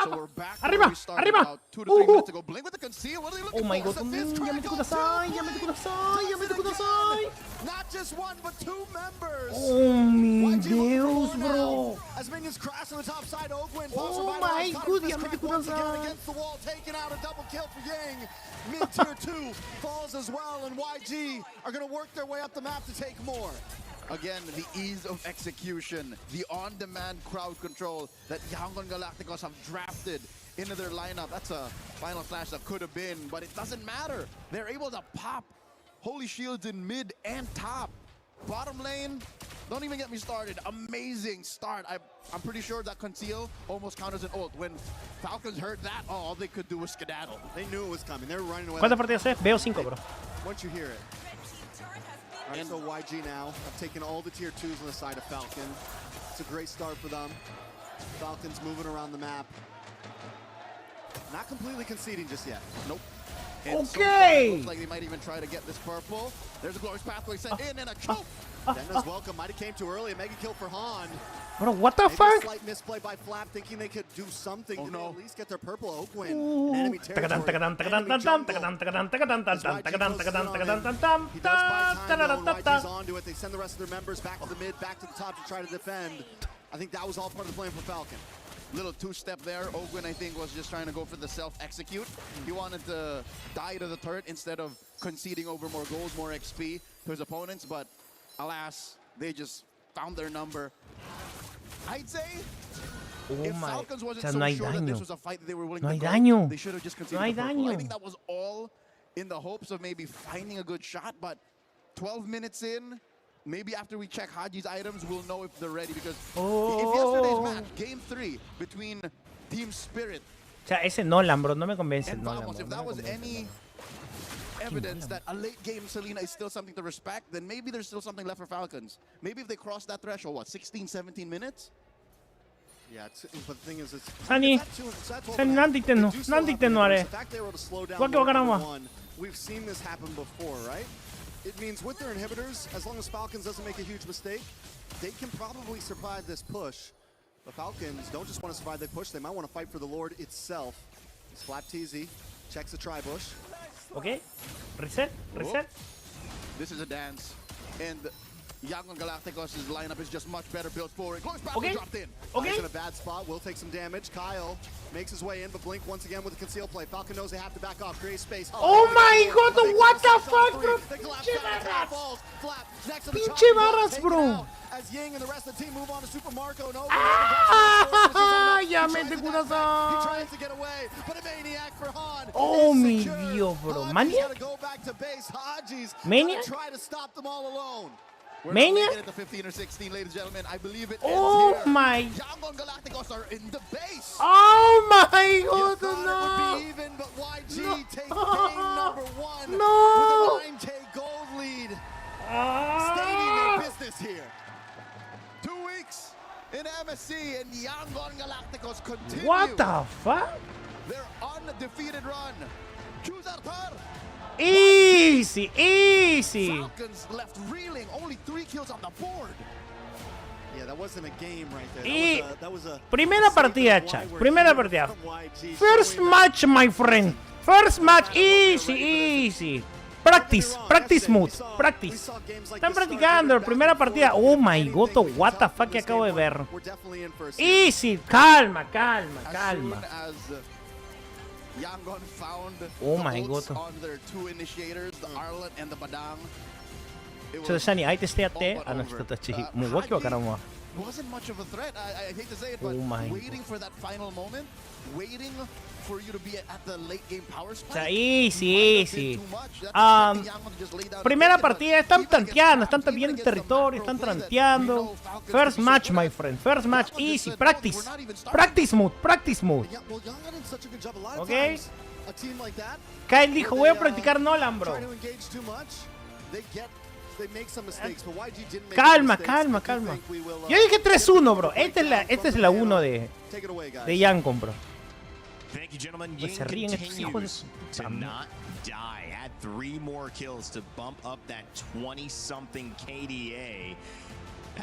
So we're back to where we started about 2 to 3 minutes ago. Blink with the conceal. What are they looking Oh my for? god. Yamete kudasai, yamete kudasai, yamete kudasai. Not just one, but 2 members. Oh mi Deus, bro. As minions crash on the top side, Ogwin. Oh my god, yamete kudasai. Against the wall, taking out a double kill for Yang. Mid-tier 2 falls as well, and YG are going to work their way up the map to take more. Again, the ease of execution, the on-demand crowd control that Yangon Galacticos have drafted into their lineup. That's a final flash that could have been, but it doesn't matter. They're able to pop Holy Shields in mid and top. Bottom lane, don't even get me started. Amazing start. I'm pretty sure that conceal almost counts as an ult. When Falcons heard that, all they could do was skedaddle. They knew it was coming. They were running away. ¿Cuántas partidas es? Veo 5, bro. Once you hear it. All right, so YG now have taken all the tier 2s on the side of Falcon. It's a great start for them. Falcons moving around the map. Not completely conceding just yet. Nope. Okay. Looks like they might even try to get this purple. There's a glorious pathway sent in and a choke. Denna's welcome. Might have came too early. A mega kill for Han. Bro, what the Maybe fuck? a slight misplay by Flap, thinking they could do something to no. at least get their purple oak win. Enemy territory. Enemy jungle. He does buy time though, and YG's onto it. They send the rest of their members back to the mid, back to the top to try to defend. I think that was all part of the plan for Falcon. Little two-step there. Ogwin, I think, was just trying to go for the self-execute. He wanted to die to the turret instead of conceding over more goals, more XP to his opponents. But alas, they just found their number. I'd say if Falcons wasn't so sure that this was a fight that they were willing to go, they should have just conceded the purple. I think that was all in the hopes of maybe finding a good shot. But 12 minutes in, maybe after we check Haji's items, we'll know if they're ready. Because if yesterday's match, Game 3 between Team Spirit, O sea, ese Nolan, bro, no me convence. and Nolan, Vamos, if that was any evidence that a late game Selena is still something to respect, then maybe there's still something left for Falcons. Maybe if they cross that threshold, what, 16, 17 minutes? Yeah, but the thing is, it's Sani, nandite no are. the fact they were able to slow down Wag wag number mo. one. We've seen this happen before, right? It means with their inhibitors, as long as Falcons doesn't make a huge mistake, they can probably survive this push. The Falcons don't just want to survive the push, they might want to fight for the Lord itself. It's Flap TZ, checks the tri-bush. Okay, reset, reset. This is a dance. And Yangon Galacticos' lineup is just much better built for it. Close pathway dropped in. He's in a bad spot, will take some damage. Kyle makes his way in, but Blink once again with a concealed play. Falcon knows they have to back off, create space. Oh my god, what the fuck, bro? Pinche barras, bro. As Ying and the rest of the team move on to Super Marco. No, ya mete corazón. he tries to get away, but a maniac for Han. Oh mi Dios, bro. Mania? Go back to base. Haji's Mania? try to stop them all alone. We're Mania? at the 15 or 16, ladies and gentlemen. I believe it Oh ends here. my. Yangon Galacticos are in the base. Oh my You god, thought no. it would be even, but YG takes game number 1 No. with a 9K gold lead. Ah. Stating their business here. 2 weeks in MSC, and Yangon Galacticos continue What the fuck? their undefeated run. Choose Arthur. Easy, easy. Falcons left reeling, only 3 kills on the board. Yeah, that wasn't a game right there. Y That was a primera partida, chat. Primera partida. First match, my friend. First match, easy, easy. Practice, practice mood, practice. Están practicando, primera partida. Oh my god, what the fuck que acabo de ver. Easy, calma, calma, calma. As Yangon found Oh the my ults god. on their 2 initiators, the Arlet and the Badang. It ちょっとシャニ相手してやって、all but あの人たち。 over. もうわけわからんわ。 Wasn't much of a threat. I hate to say it, but Oh my waiting for that final moment, waiting for you to be at the late game power O spike. sea, easy, easy. Too much. That's expecting Yangon to just lay down Primera and take it, partida, but están even against tanteando, Falcons, están even viendo against the territorio, macro están play that tanteando. we know Falcons First can match, my support. friend. First match, Falcons just easy. said, Practice. "We're not even starting." Practice mood, practice mood. Yeah, well, Yangon did such a good job. A lot of Okay. times, a team like that, Kyle dijo, voy a practicar Nolan, bro. try to engage too much, they make some mistakes, but YG didn't make Calma, mistakes. calma, I do calma. think we will, Yo dije 3-1, bro. Esta es la 1 de take it away, guys. Yangon, bro. Thank you, gentlemen. Pues Ying se ríen estos hijos de continues su to puta not die. Had 3 more kills to bump up that 20-something KDA.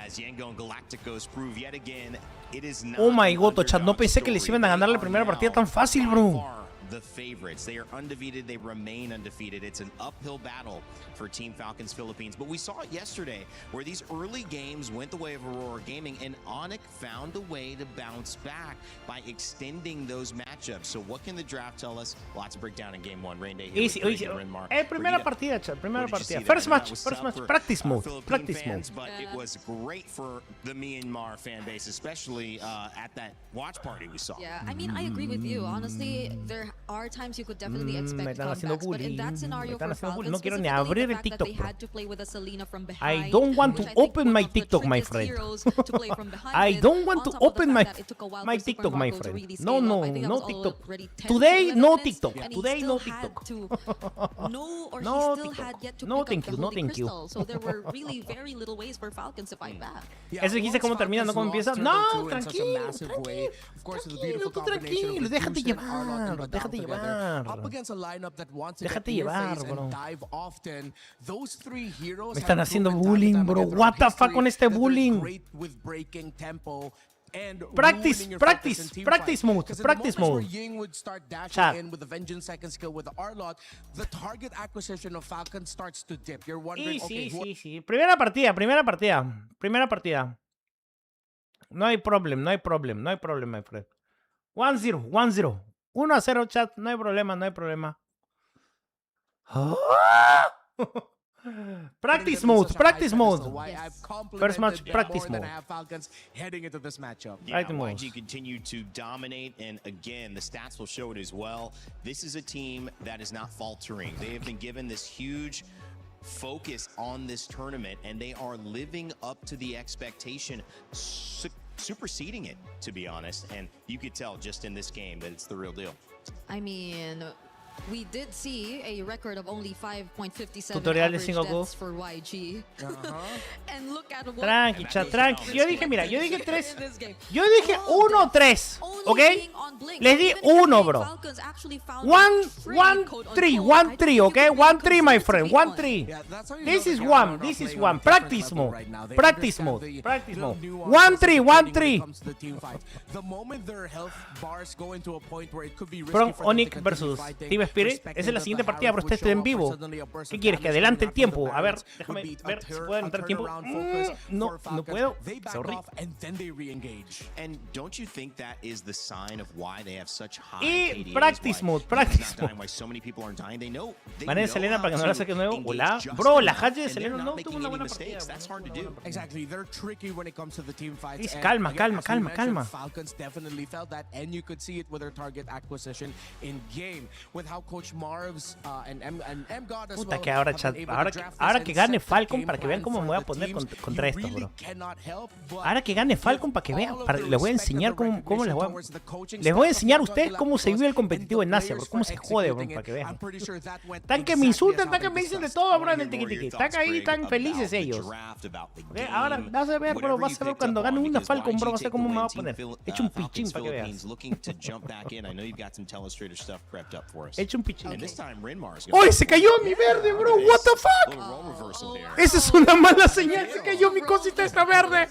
As Yangon Galacticos prove yet again, it is not Oh my an god, chat, no underdog pensé que les story. iban a ganar la They primera are partida now tan fácil, by bro. far the favorites. They are undefeated. They remain undefeated. It's an uphill battle for Team Falcons Philippines. But we saw it yesterday where these early games went the way of Aurora Gaming, and Onyx found a way to bounce back by extending those matchups. So what can the draft tell us? Lots to break down in game one. Rain Day here. Easy, easy. Primera partida, chat. Primera partida. First match. Practice mode. Practice mode. But it was great for the Myanmar fan base, especially at that watch party we saw. Yeah, I mean, I agree with you. Honestly, there are times you could definitely expect comebacks, but in that scenario for Falcons, no quiero ni specifically abrir the el fact that TikTok, they bro. had to play with a Selena from behind, I don't want which to I think open one my of the TikTok, my trickiest friend. heroes to play from behind I with, don't want on to top of the open fact that it took a while my for TikTok, my Supermarco to friend. really No, scale no, up. I think that no was TikTok. already 10 Today, to no 11 TikTok. and he Today, still no had TikTok. to know, or No he still TikTok. had yet to No, pick thank up you, the no, Holy thank you. Crystal. So there were really very little ways for Falcons to fight back. Ese quise cómo termina, no cómo empieza. No, tranquilo, tú tranquilo, déjate llevar, déjate llevar. Déjate llevar, bro. Me están haciendo bullying, bro. What the fuck con este bullying? Practice mode. Chat. Sí. Primera partida. No hay problem, my friend. 1-0. 1-0, chat. No hay problema. Practice mode. First match, practice mode. Yeah, YG continued to dominate, and again, the stats will show it as well. This is a team that is not faltering. They have been given this huge focus on this tournament, and they are living up to the expectation, superseding it, to be honest. And you could tell just in this game that it's the real deal. I mean, we did see a record of only 5.57 Tutoriales average 5 deaths for YG. And look at what Tranqui, chat, tranqui. Yo dije 3. Yo dije Only 1-3, ¿ok? being on Blink. Les di Even if 1, the bro. Falcons actually found 1-3, quote unquote, 1-3, okay? 1-3, my friend, 1-3. Yeah, that's how you This know is they one. are This is playing one. on a different Practice level mode. right now. They Practice understand mode. Practice the mode. nuances 1-3, of when it 1-3. comes to the team fights. The moment their health bars go into a point where it could be risky Pron for them to Onyx continue versus fighting, Team Spirit. respecting Esa es la that siguiente the partida, pero Harrods usted está en would show vivo. up for suddenly a burst ¿Qué of quieres? ¿Que damage adelante el coming tiempo? after A ver, the déjame would be a ver si puedo a adelantar el tiempo. turnaround focus No, for no Falcons. puedo. They back Sorry. off and then they re-engage. And don't you think that is the sign of why they have such high Y KDAs? practice Why mode, he's practice not dying, mode. why so many people aren't dying? They know Mané de Selena para que no la saque de nuevo. engage Hola. just Bro, la enough, hatch de and Selena they're no not tuvo making una any buena mistakes. partida. That's hard to do. Exactly, they're tricky when it comes to the team fights. Please, And calma, again, as we calma. mentioned, Falcons definitely felt that, and you could see it with their target acquisition in game. With how Coach Marv's and M-God as Puta well que ahora, have chat, been able to ahora draft que this and gane set the Falcon game para que vean plan cómo me for voy a the poner teams, contra you esto, really bro. cannot help but Ahora que gane Falcon para que give vean, all of para- the les voy a respect and the enseñar cómo les voy towards the coaching les voy a staff of enseñar a Falcons ustedes y cómo se vive el Lapros competitivo and en the Asia, bro. players Cómo for se jode, bro, executing para que it. vean. I'm pretty sure that went Están que exactly me as insultan, how están que they me dicen de discussed. todo, bro, en I el wanna hear more tiqui-tiqui. your thoughts, Están ahí, Greg, están about felices the ellos. draft, about the Ok, game, ahora vas a ver, bro, whatever vas you a ver picked cuando up gane on, una because Falcon, bro, YG vas a ver take cómo the me va a win. poner. Team He hecho un Falcons pichín para que Philippines veas. looking to jump back in. I know you've got some Telestrator stuff prepped up for us. He hecho un pichín. And this time, Rinmar is gonna ¡Uy, se cayó mi verde, bro! ¿What the fuck? little role reversal here. Esa es una mala señal. Se cayó mi cosita esta verde.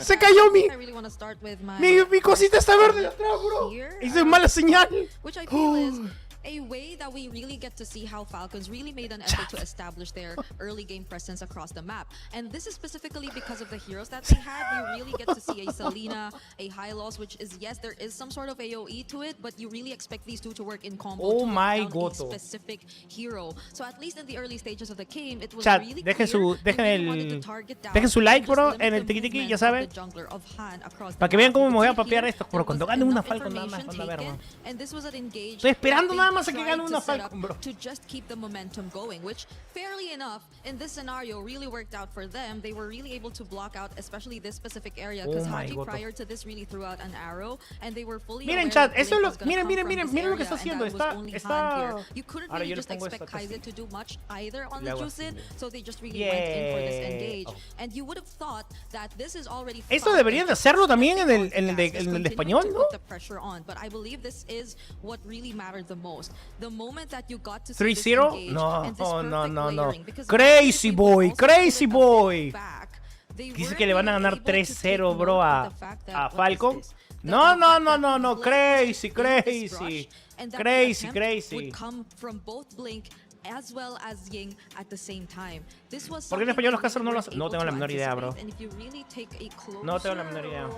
Se cayó mi cosita esta verde de atrás, bro. Esa es mala señal. Which I feel is a way that we really get to see how Falcons really made an effort to establish their early game presence across the map. And this is specifically because of the heroes that they had. You really get to see a Selena, a Hylos, which is, yes, there is some sort of AoE to it, but you really expect these two to work in combo Oh to my knock down a God. specific hero. So at least in the early stages of the game, it was Chat, really dejen clear su, they dejen really wanted to el, target down dejen su and like, just bro, limit en the el tiqui-tiqui, ya movement saben. of the jungler of Han across the Para que vean map. cómo You me voy a could see papear here esto, there pero cuando was gane una enough Falcon nada más information van a ver, taken, bro. and this was an engage Estoy esperando that nada they más a que tried gane to una set Falcon, up bro. to just keep the momentum going, which fairly enough in this scenario really worked out for them. They were really able to block out especially this specific area because Oh my Haji God. prior to this really threw out an arrow and they were fully Miren, aware chat, that eso es Blink lo, was gonna miren, come miren, from miren, this miren lo que area está and haciendo. that was Está, only Han está. here. You couldn't Ahora really yo le just pongo expect esto acá Kaiser así. to do much either on Le the hago Juicid, así. so they just really went in for this Yeah. engage. Oh. And you would have thought that this is already Esto deberían de hacerlo también en el de español, ¿no? the pressure on, but I believe this is what really mattered the most. The moment that you got to see this 3-0? engage No, and this no, perfect no. layering, because Crazy if we boy, also crazy pull it a boy. bit back, they Dice were que le van a really ganar able to 3-0, take bro, note a of the fact that, a what is Falcon. this? No, That no, the no, fact no, that no, Blink crazy, in this crazy. rush, and that Crazy, the attempt crazy. would come from both Blink as well as Ying at the same time. This was ¿Por qué en something español los that casters we no lo weren't hacen? No able tengo la to menor idea, bro. anticipate, and if you really take a closer, No tengo la menor idea.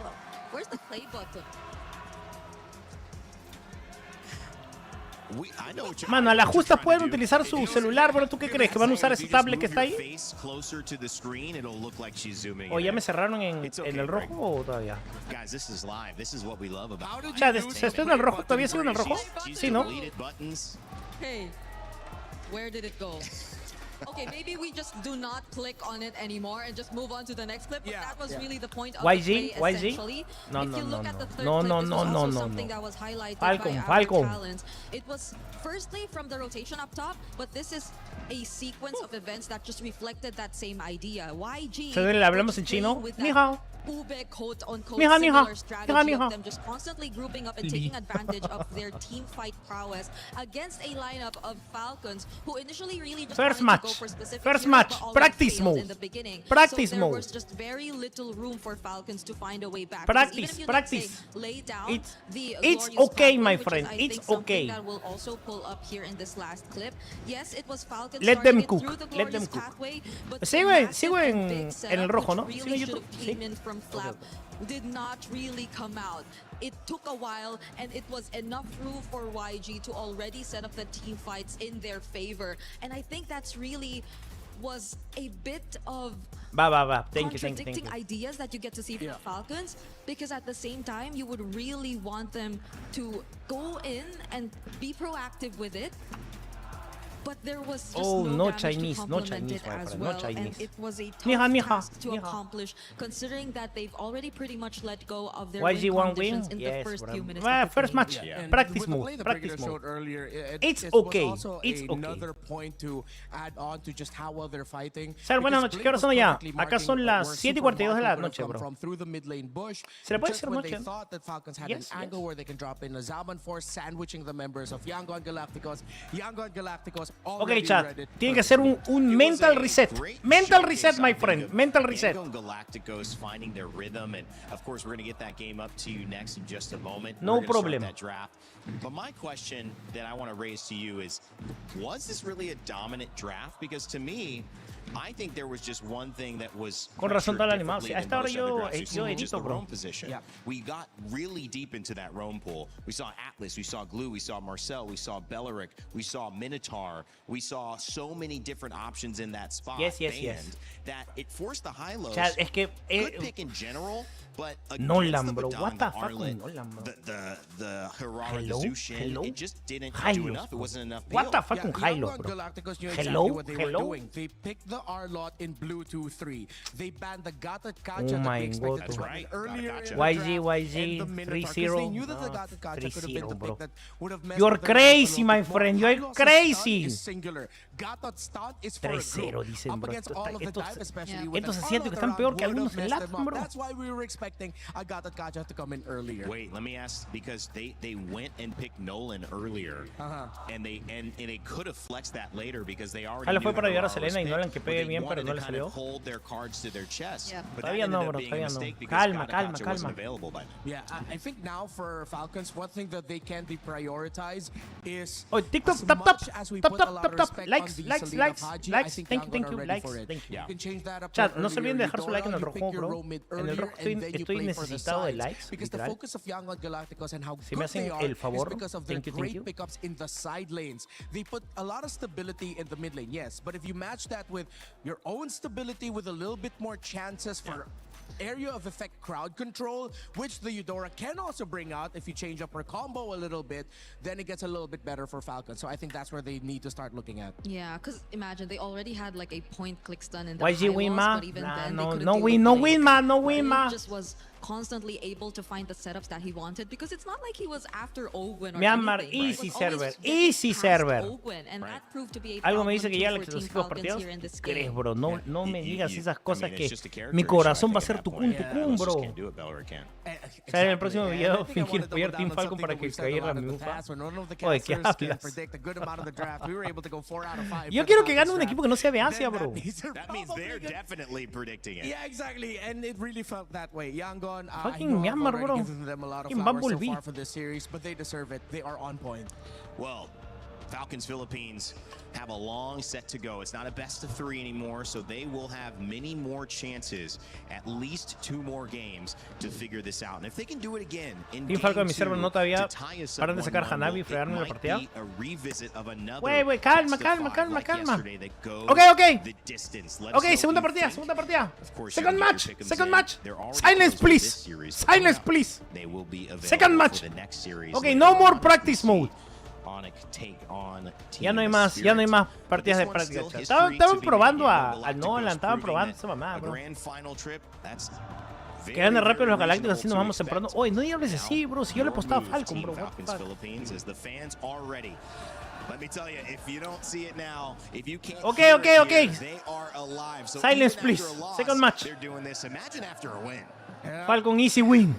Where's the play button? Mano, a la justa pueden utilizar su celular, bro. ¿Tú qué crees? ¿Que van a usar esa tablet que está ahí? ¿O ya me cerraron en el rojo o todavía? Chat, ¿estoy en el rojo? ¿Todavía sigo en el rojo? Sí, ¿no? Hey, where did it go? Okay, maybe we just do not click on it anymore and just move on to the next clip. But that was really the point of YG? the play, YG? essentially. No, If no, you no, look at the third no, clip, no, this no, was no, also no, something no. that was highlighted Falcon, by our Falcon. talents. It was firstly from the rotation up top, but this is a sequence of events that just reflected that same idea. YG ¿Le hablamos en chino? Ni hao. Ube quote-unquote Ni hao, ni hao. similar strategy Ni hao, ni hao. of them just constantly grouping up and taking advantage of their team fight prowess against a lineup of Falcons who initially really just First wanted to go match. for specific First heroes, match. but always Practice failed mode. in the beginning. Practice so there mode. was just very little room for Falcons to find a way back. Practice, Because even if you, practice. let's say, lay down It's glorious okay, pathway, my which friend. is, I It's think, something okay. that will also pull up here in this last clip. Yes, it was Falcons Let starting them it cook. through the Let them glorious cook. pathway, but Sigo the en, massive sigo and big en el setup, rojo, which ¿no? really Sigo en should YouTube. have Sí. came in from Flap, did not really come out. It took a while, and it was enough room for YG to already set up the team fights in their favor. And I think that's really was a bit of Va. Thank you. contradicting ideas that you get to see from the Falcons, because at the same time you would really want them to go in and be proactive with it. But there was just no damage Chinese, to no complement Chinese, it my as friend, no well, and Chinese. it was a Ni hao, tough ni hao, task to ni hao. accomplish, considering that they've already pretty much let go of their YG win one conditions win? in Yes, the first bro. few minutes. Well, of the first game. match. And Practice with the mode. play the Practice Brigadier mode. showed earlier, It's it okay. was also It's okay. another point to add on to just how well they're fighting. Sir, buenas Because noches. ¿Qué Blink horas son was allá? perfectly Acá marking son las where 7:42 de la Super noche, Marco bro. from through the mid lane bush. Se le puede Just decir when they noche. thought that Falcons had Yes, an angle where they can drop in a Zaman Force, sandwiching the members of Yangon Galacticos. Yangon Galacticos already Ok, chat. read it. Tiene que ser un mental reset. Mental reset, my friend. Mental reset. Galacticos finding their rhythm, and of course we're going to get that game up to you next in just a moment. No We're gonna start problem. that draft. But my question that I want to raise to you is, was this really a dominant draft? Because to me, I think there was just one thing that was Con razón está el pressured animado. differently Sí, a esta than hora most other yo drafts we've seen, which is edito, the bro. roam position. We got really deep into that roam pool. We saw Atlas, we saw Glue, we saw Marcel, we saw Bellaric, we saw Minotaur, we saw so many different options in that spot. Yes. banned, that it forced the high lows. Chat, es que Good pick in general, but Nolan, against the bro. Badang, What the the fuck with Arlet, Nolan, bro? the Harara, Hello? the Zushin, Hello? it just didn't Hylos, do enough. It bro. wasn't enough. What the appeal. fuck con Hylos, bro? Galacticos knew Hello? exactly what they were Hello? doing. They picked the R-Lot in blue 2-3. They banned the Gata Kacha Oh that my they expected God. to come in earlier in the YG, draft, YG, and the Minotaur, 'cause 3-0. They knew that the No, Gata Kacha could have been the 3-0, bro. pick that would have messed You're with them crazy, a my little bit more. friend. You're Hylos' crazy. stun is singular. Gata's stun is for a 3-0 group. dicen, Up bro. against all of the dive, especially with Estos an asiáticos R-Lot están around, peor que would have algunos en messed them LATAM, up. bro. That's why we were expecting a Gata Kacha to come in earlier. Wait, let me ask, because they went and picked Nolan earlier, and they could have flexed that later because they already Ojalá knew fue para ayudar a Harara was Selena y Nolan picked, que but pegue they bien, pero wanted no to le kind of salió. hold their cards to their chest. Yeah. But that Todavía ended no, up bro, being a todavía no. mistake because Calma, Gata calma, Kacha wasn't calma. available by then. Yeah, I think now for Falcons, one thing that they can be prioritized is Oh, TikTok, as tap, much tap, as we tap, put tap, a lot tap, of tap. respect Likes, on the likes, Selena likes, Haji, likes. I think Thank you, Yangon thank are you. ready Likes, for it. thank you. You can change that up Chat, no se earlier. olviden You dejar su Dora, like en el you rojo, pick your bro. row mid En el earlier, rojo and then you estoy play for the necesitado de sides. likes, Because the literal. focus of Yangon Galacticos and how Si me good they hacen are el favor, is because of their thank you, thank great you. pickups in the side lanes. They put a lot of stability in the mid lane, yes, but if you match that with your own stability with a little bit more chances for area of effect crowd control, which the Eudora can also bring out if you change up her combo a little bit, then it gets a little bit better for Falcon. So I think that's where they need to start looking at. Yeah, because imagine they already had like a point click stun in the YG high win, walls, ma. but even Nah, then no, they couldn't no deal win, with no Blink. win, ma, no win, Blink ma. just was constantly able to find the setups that he wanted, because it's not like he was after Ogwen or Myanmar, anything. He easy was always server, getting easy past server. Ogwen, and that proved to be a Algo me problem dice que ya too los for Team exclusivos Falcons partidos. here in this ¿Crees, game. bro? No me digas esas cosas it's que just a character mi issue. corazón va a ser tucún, bro. O sea, en el próximo video fingir apoyar Team Falcon para que caiga mi bufa. Oye, ¿qué hablas? Yo quiero que gane un equipo que no sea de Asia, bro. That means they're definitely predicting it. Yeah, exactly, and it really felt that way. Yangon, Fucking Myanmar, bro. them a lot of Fucking flowers so Bumblebee. far for this series, but they deserve it. They are on point. Well, Falcons Philippines have a long set to go. It's not a best of 3 anymore, so they will have many more chances, at least 2 more games to figure this out. And if they can do it again in Team Falcon, game mi server 2 no todavía to tie us up paran de sacar 1-1, Hanabi y it fregarme la might partida. be a revisit of another Wey, calma, best of calma, 5 calma, like calma. yesterday that goes Ok. the distance. Let us Ok, know segunda what you partida, think. segunda partida. Of course, Second you gotta match, get your pick'ems second in. match. They're already Silence, close with please. this series, so Silence, now please. they will be available Second match. for the next series Ok, later no more on as we practice see mode. Onyx take on Ya no hay Team más, ya no hay Spirit. más But partidas de this one's práctica. still Estaban history to be probando made. a Galacticos Nolan, estaban proving probando that esa mamada, a bro. grand final trip, that's Que gane very, rápido los very Galácticos, así nos reasonable vamos to temprano. expect. Oye, no hables así, bro. Si yo le Your apostaba a move, Falcon, Team bro. What the Falcons fuck? Philippines, as the fans are ready. Let me tell you, if you don't see it now, if you can't Ok, hear ok, it ok. here, they are alive. So Silence, even please. after a loss, Second match. they're doing this. Imagine after a win. Falcon, easy win.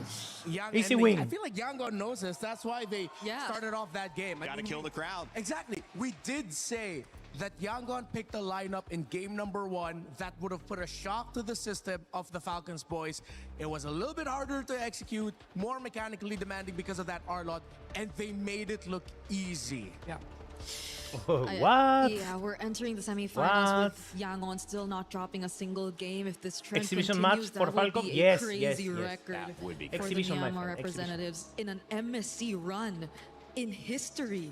Easy I win. feel like Yangon knows this. That's why they started off that game. Gotta kill the crowd. Exactly. We did say that Yangon picked a lineup in game number 1 that would have put a shock to the system of the Falcons boys. It was a little bit harder to execute, more mechanically demanding because of that R-lot, and they made it look easy. Yeah. What? Yeah, we're entering the semifinals What? with Yangon still not dropping a single game. If this trend Exhibition continues, match for that would Falcon? be a Yes, crazy yes, yes. record That would be for Exhibition the match, Myanmar exhibition. representatives in an MSC run in history.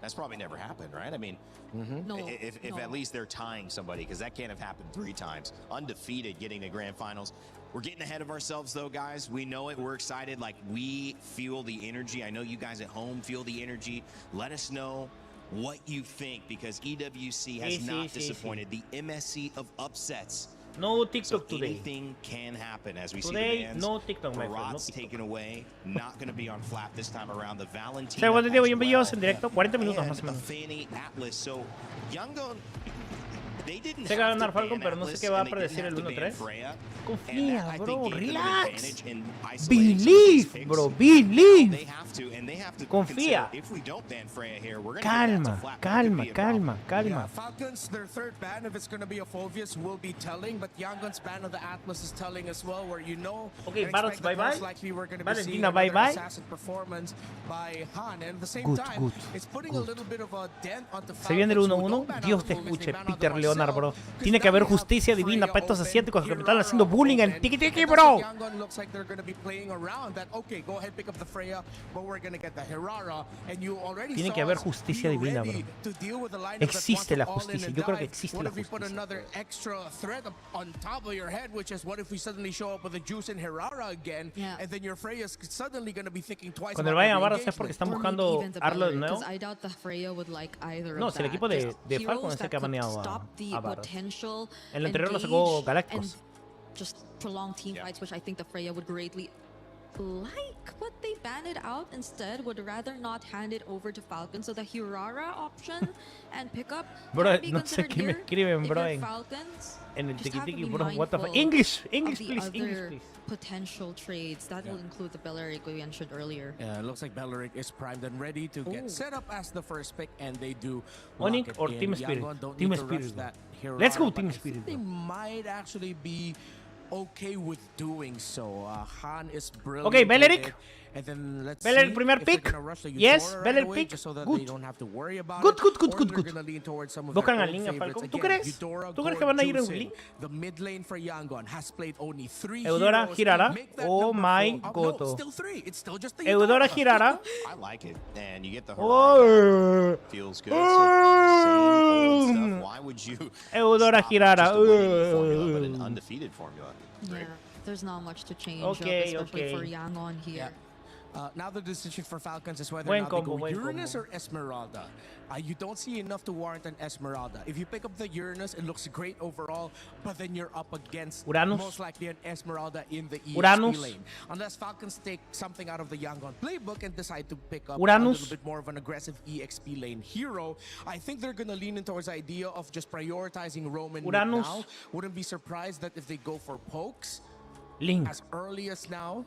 That's probably never happened, right? I mean, No, if no. at least they're tying somebody, because that can't have happened 3 times. Undefeated, getting to grand finals. We're getting ahead of ourselves, though, guys. We know it. We're excited. Like, we feel the energy. I know you guys at home feel the energy. Let us know what you think, because EWC has not disappointed. The MSC of upsets. No TikTok So today. anything can happen as we see Today, the bands. no TikTok, my friend. No Barat's TikTok. taken away. Not going to be on flap this time around. The Valentina. O sea, ¿cuánto tiempo llevamos as en directo? 40 minutos and más o menos. a Fanny Atlas. So, Yangon, they didn't Sé que va a have to ganar Falcon, ban pero no sé Atlas, qué va a and they didn't predecir el have to ban 1-3. Freya. Confía, And that, I think, bro, gave them an relax. advantage in isolating some of these Believe, picks. bro, believe. They have to, and they have to Confía. consider, if we don't ban Freya here, we're going to get that Calma, to flap. That could calma, be a problem. calma, Yeah, calma. Falcons, their third ban, if it's going to be a Phovius, will be telling, but Yangon's ban of the Atlas is telling as well, where you know, Okay, and Barots, expect that bye-bye. most likely we're going to be seeing Valentina, another bye-bye. assassin performance by Han, and at the same Good, time, good, it's putting a little bit of a dent on the Se viene el Falcons, who 1-1. don't ban out Dios the te Phovius, escuche, they ban out Peter the Leonard, bro. Marcel, 'cause Tiene que now haber we have justicia divina Freya para estos open, asiáticos que me están Hirara haciendo bullying en open, tiki tiki, and that's bro. what Yangon looks like they're going to be playing around that. Okay, go ahead, pick up the Freya, but we're going to get the Hirara, and you already Tiene saw que haber us justicia be divina, ready bro. to deal with a lineup that Existe wants la to all in justicia. and Yo creo que dive. existe What la if we put justicia. another extra threat on top of your head, which is what if we suddenly show up with a Juice and Hirara again, Yeah. and then your Freya's suddenly going to be thinking twice Cuando le about vayan a every Barots es porque están engagement. Or maybe buscando even the Arlo de Bellerin, nuevo. 'cause I doubt the Freya would like either No, of si el that. equipo de Just Falcon heroes es el that que ha could baneado stop the a Barots. potential En el anterior lo sacó engage Galácticos. and just prolong team fights, which I think the Freya would greatly like, but they ban it out instead. Would rather not hand it over to Falcon, so the Hirara option and pickup Bro, can be no sé considered qué me here. escriben, If bro, you're en- Falcons, En el just tiki have to tiki, be bro. What the fuck? mindful English, of English, the please, English, other please. potential trades. That will include the Bellerin we mentioned earlier. Yeah, it looks like Bellerin is primed and ready to get Ooh. set up as the first pick, and they do. Onyx lock it or in. Team Spirit? Yangon don't Team need to Spirit, rush bro. that Hirara, Let's go, but Team I Spirit, think they bro. might actually be okay with doing so. Han is brilliant. Okay, with Beleric. it. And then let's Beleric, see primer if they're pick. gonna rush the Yes, Eudora Beleric right away, pick. just so that Good. they don't have to worry about Good, it, good, good, or good, they're good. gonna lean towards some of Buscan their a old línea, favorites. Falcon. ¿Tú Again, crees? Eudora, ¿Tú crees que Gore, van a ir en Juicin. línea? The mid lane for Yangon has played only 3 Eudora heroes. Hirara. Make that Oh number my 4. God. No, still 3. It's still just the Eudora Hirara. I like it. And you get the Oh. feels good. So same old stuff. Why would you Eudora stop Hirara. just a winning formula, but an undefeated formula? Yeah, there's not much to change, Okay, especially okay. for Yangon here. Now the decision for Falcons is whether Buen or not combo, they go buen Uranus combo. or Esmeralda. You don't see enough to warrant an Esmeralda. If you pick up the Uranus, it looks great overall, but then you're up against Uranus. most likely an Esmeralda in the EXP Uranus. lane. Unless Falcons take something out of the Yangon playbook and decide to pick up Uranus. a little bit more of an aggressive EXP lane hero, I think they're going to lean in towards the idea of just prioritizing Roman mid Uranus. now. Wouldn't be surprised that if they go for pokes, Link. as early as now,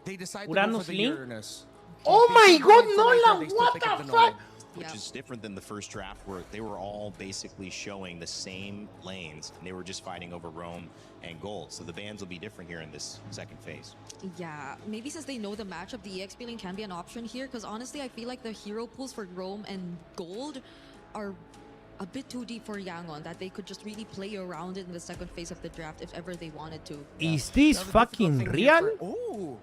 they decide to go Uranus for the Link? Uranus. Oh If my they god, see the Nolan, they still what pick the up the fuck? Nolan. Which Yeah. is different than the first draft where they were all basically showing the same lanes and they were just fighting over Rome and gold. So the bans will be different here in this second phase. Yeah, maybe since they know the matchup, the EXP lane can be an option here. Because honestly, I feel like the hero pools for Rome and gold are a bit too deep for Yangon, that they could just really play around it in the second phase of the draft if ever they wanted to. Is this Now, the fucking difficult thing here real? Ooh.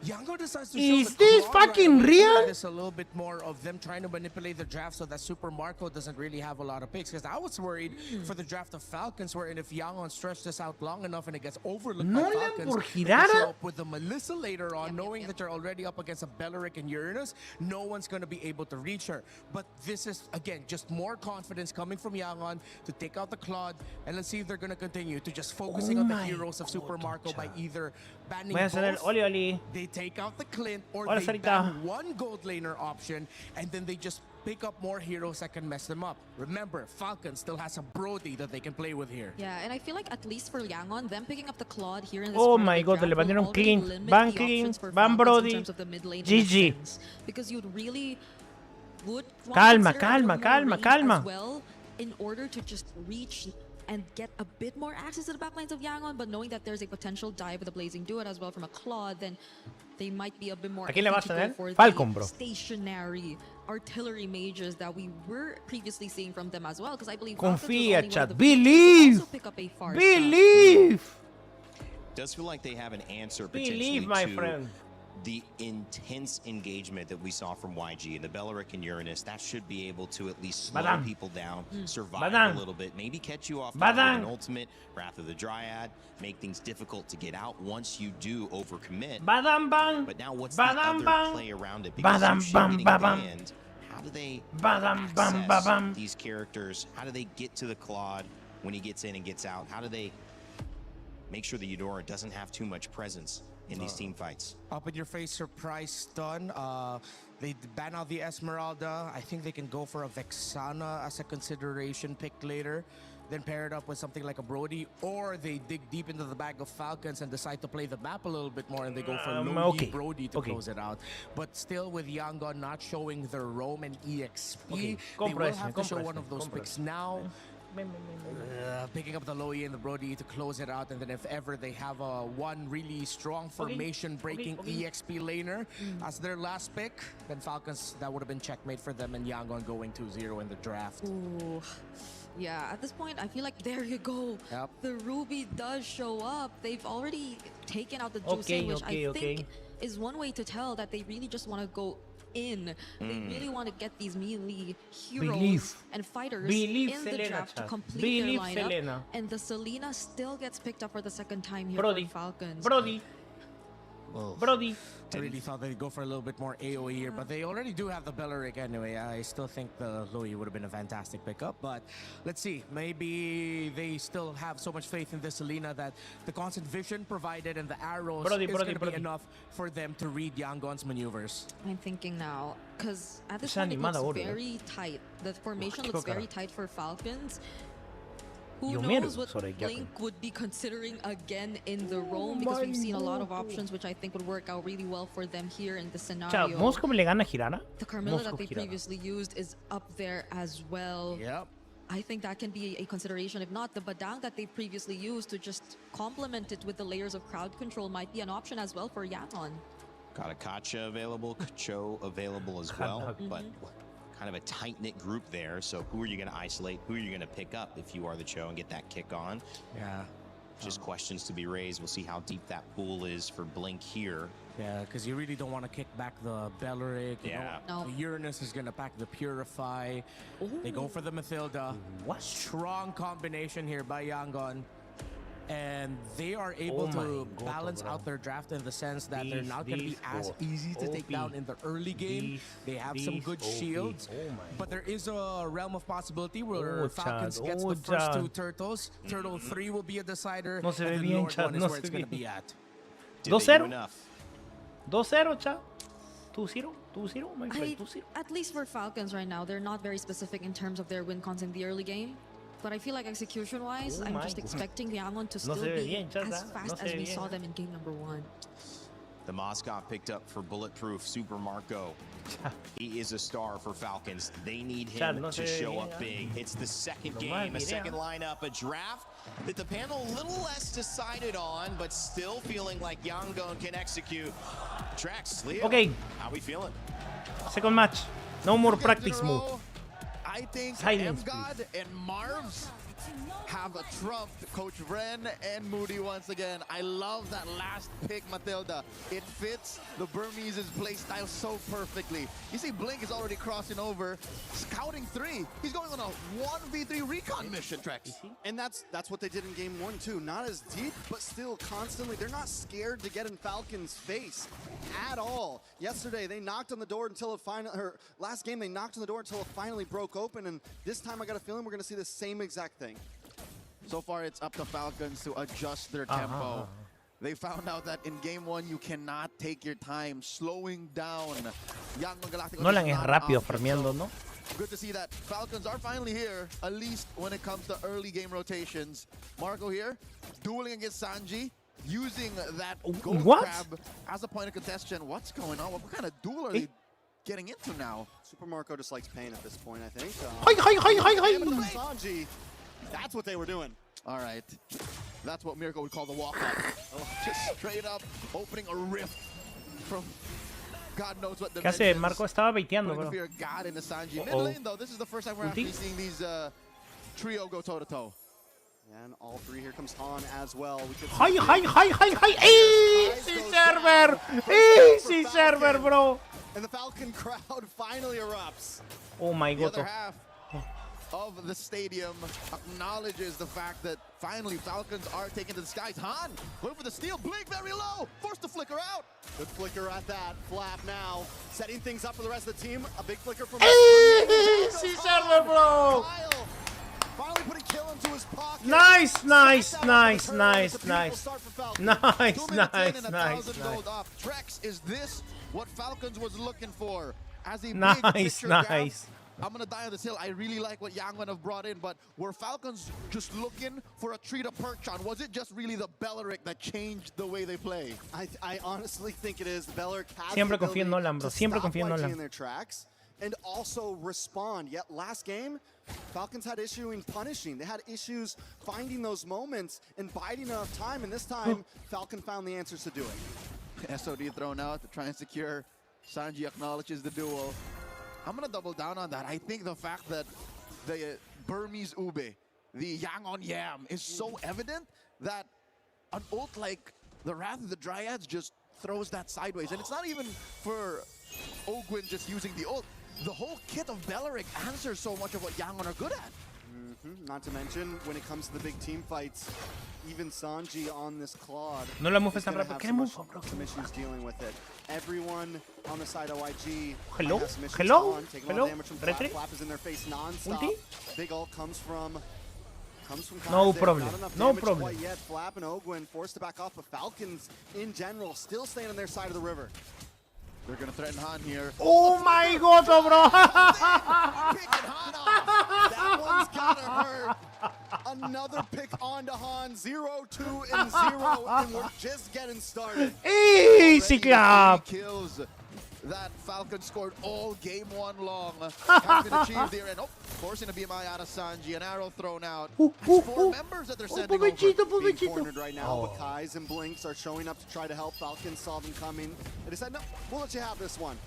Yango decides to Is show the this claw right fucking away. real? This a little bit more of them trying to manipulate the draft so that Super Marco doesn't really have a lot of picks. Because I was worried for the draft of Falcons, wherein if Yangon stretched this out long enough and it gets overlooked by Nolan Falcons, por they girar. can show up with the Melissa later on, Yep, knowing yep. that you're already up against a Beleric and Uranus. No one's going to be able to reach her. But this is, again, just more confidence coming from Yangon to take out the Claude. And let's see if they're going to continue to just focusing Oh on the my heroes of Super God, Marco by Cha. either banning Voy a hacer el both, oli oli. they take out the Clint, or Hola, they Sarita. ban one gold laner option, and then they just pick up more heroes that can mess them up. Remember, Falcon still has a Brody that they can play with here. Yeah, and I feel like at least for Yangon, them picking up the Claude here in this Oh part of my the god, draft le will banieron already Clint. limit Ban the Clint, options for ban Falcons Brody. in terms of the mid lane in GG. that sense. Because you'd really would want to Calma, consider a little calma, more calma, range calma. as well in order to just reach and get a bit more access to the backlines of Yangon, but knowing that there's a potential dive with a Blazing Duet as well from a Claude, then they might be a bit more ¿A quién le iffy vas to a go tener? for Falcon, the bro. stationary artillery mages that we were previously seeing from them as well, because I believe Falcons was Confía, only one chat. of the few teams to Believe. also pick up a Farsa. Believe. Does feel like they have an answer potentially Believe, my to friend. the intense engagement that we saw from YG and the Beleric and Uranus. That should be able to at least slow Badang. people down, survive Badang. a little bit, maybe catch you off guard with Badang. an ultimate, Wrath of the Dryad, make things difficult to get out once you do overcommit. Badam bang. But now what's Badam the bang. other play around it? Because Badam Sushi bam getting babam. banned, how do they Badam bam access babam. these characters? How do they get to the Claude when he gets in and gets out? How do they make sure the Eudora doesn't have too much presence in these team fights? Up in your face surprise stun. They ban out the Esmeralda. I think they can go for a Vexana as a consideration pick later. Then pair it up with something like a Brody, or they dig deep into the bag of Falcons and decide to play the map a little bit more, and they go for Loki okay. Brody to Okay. close it out. But still, with Yangon not showing their Roam and EXP, Okay. they Compro will ese, have to show compro one ese, of those compro picks ese. now. Picking up the Loki and the Brody to close it out, and then if ever they have one really strong formation breaking okay. EXP laner as their last pick, then Falcons, that would have been checkmate for them, and Yangon going 2-0 in the draft. Ooh. Yeah, at this point, I feel like there you go. Yep. The Ruby does show up. They've already taken out the Okay, Jose, which I okay. think is one way to tell that they really just want to go in. They really want to get these melee heroes Believe. and fighters Believe in the Selena, draft to chat. complete Believe their lineup. Selena. And the Selena still gets picked up for the second time here Brody. for Falcons. Brody. Brody. I really thought they'd go for a little bit more AoE here, but they already do have the Beleric anyway. I still think the Louis would have been a fantastic pickup, but let's see. Maybe they still have so much faith in this Selena that the constant vision provided and the arrows is going to be enough for them to read Yangon's maneuvers. I'm thinking now, because at this Esa point it animada looks oro, very tight. The formation qué looks cara. very tight for Falcons. Who Yo knows mierda, what sorry, Blink would be considering again in the roam, because we've seen a lot of options which I think would work out really well for them here in the Chat, scenario. ¿vos cómo le gana a Girana? The Carmilla that Moscow they Girana. previously used is up there as well. Yep. I think that can be a consideration. If not, the Badang that they previously used to just complement it with the layers of crowd control might be an option as well for Yangon. Got a Kacha available, Kacho available as well, but kind of a tight-knit group there. So who are you going to isolate? Who are you going to pick up if you are the Cho and get that kick on? Yeah. Just questions to be raised. We'll see how deep that pool is for Blink here. Yeah, because you really don't want to kick back the Beleric. Yeah. No. The Uranus is going to pack the Purify. They go for the Mathilda. What? Strong combination here by Yangon. And they are able to balance out their draft in the sense that they're not going to be as easy to take down in the early game. They have some good shields. But there is a realm of possibility where Falcons gets the first two turtles. Turtle 3 will be a decider. No se ve and the bien, Lord chat, one is no where se it's ve going to bien. be at. Did they 2-0? do enough? 2-0, chat. 2-0, 2-0, my friend, 2-0. At least for Falcons right now, they're not very specific in terms of their win cons in the early game. but I feel like execution-wise, Oh I'm my just God. expecting Yangon to No still se ve be bien, chata. as No fast se as ve we bien. saw them in game number 1. The Moscow picked up for Bulletproof Super Marco. He is a star for Falcons. They need him no to se ve show bien, up big. It's the second Lo más game, a video. second lineup, a draft that the panel a little less decided on, but still feeling like Yangon can execute. Trax, Leo, Okay. how we feeling? Second match. No more Two games practice in a mode. row. I think Silence, M-God and Marvs have a trump Coach Vren and Moody once again. I love that last pick, Matilda. It fits the Burmese's play style so perfectly. You see Blink is already crossing over, scouting 3. He's going on a 1v3 recon mission, Trex. And that's what they did in game 1 too. Not as deep, but still constantly. They're not scared to get in Falcon's face at all. Yesterday they knocked on the door until it finally, or last game they knocked on the door until it finally broke open. And this time I got a feeling we're gonna see the same exact thing. So far, it's up to Falcons to adjust their tempo. They found out that in game 1, you cannot take your time. Slowing down. Yangon Galacticos Nolan is es not rápido an option. farmeando, ¿no? Good to see that Falcons are finally here, at least when it comes to early game rotations. Marco here, dueling against Sanji, using that gold What? crab as a point of contention. What's going on? What kind of duel are they getting into now? Super Marco just likes pain at this point, I think. Hi. Sanji, that's what they were doing. All right. That's what Mirko would call the walk-up. Just straight up opening a rift from God knows what ¿Qué hace? dimensions. Marco estaba baiteando, Putting the bro. fear of God into Sanji. Mid Uh-oh. lane, though, this is the first time we're Ulti? actually seeing these trio go toe-to-toe. And all 3, here comes Han as well. We could Hi. see Easy goes server. down. Easy For server, Falcon. bro. And the Falcon crowd finally erupts. Oh my The other God. half of the stadium acknowledges the fact that finally Falcons are taken to the skies. Han going for the steal. Blink very low. Forced to flicker out. Good flicker at that. Flap now. Setting things up for the rest of the team. A big flicker from Easy server, bro. Kyle. Finally putting kill into his pocket. Nice. It's a beautiful Nice. start for Falcon. 2 minutes in and Nice. 1,000 gold up. Trex, is this what Falcons was looking for? As a big Nice. picture gap? I'm gonna die on this hill. I really like what Yangon have brought in, but were Falcons just looking for a tree to perch on? Was it just really the Belleric that changed the way they play? I honestly think it is. Belleric has Siempre the confío en ability Nolan, bro. to Siempre stop confío en YG Nolan. in their tracks and also respond. Yet last game, Falcons had issue in punishing. They had issues finding those moments and biding enough time, and this time, Falcon found the answers to do it. SOD thrown out to try and secure. Sanji acknowledges the duel. I'm gonna double down on that. I think the fact that the Burmese Ube, the Yangon Yam, is so evident that an ult like the Wrath of the Dryads just throws that sideways. And it's not even for Ogwin just using the ult. The whole kit of Belleric answers so much of what Yangon are good at. Not to mention, when it comes to the big team fights, even Sanji on this Claude No la mufes is tan gonna rápido. have ¿Qué some mufo, bro? some issues dealing with it. Everyone on the side of YG Hello? has some issues Hello? on, taking a lot Hello? of damage from Flap. Retry? Flap is in their face non-stop. Ulti? Big ult comes from No Kai's there. problem. Not enough No damage problem. quite yet. Flap and Ogwin forced to back off, but Falcons in general still staying on their side of the river. They're gonna threaten Han here. Oh my God, bro. Picking Han off. That one's gotta hurt. Another pick onto Han. 0-2 and 0, and we're just getting started. Easy clap. 3 kills that Falcon scored all game 1 long has been achieved here. And forcing a BMI out of Sanji. An arrow thrown out. That's 4 members that they're sending over. Being cornered right now, but Kai's and Blinks are showing up to try to help. Falcons saw them coming. They decided, no, we'll let you have this one.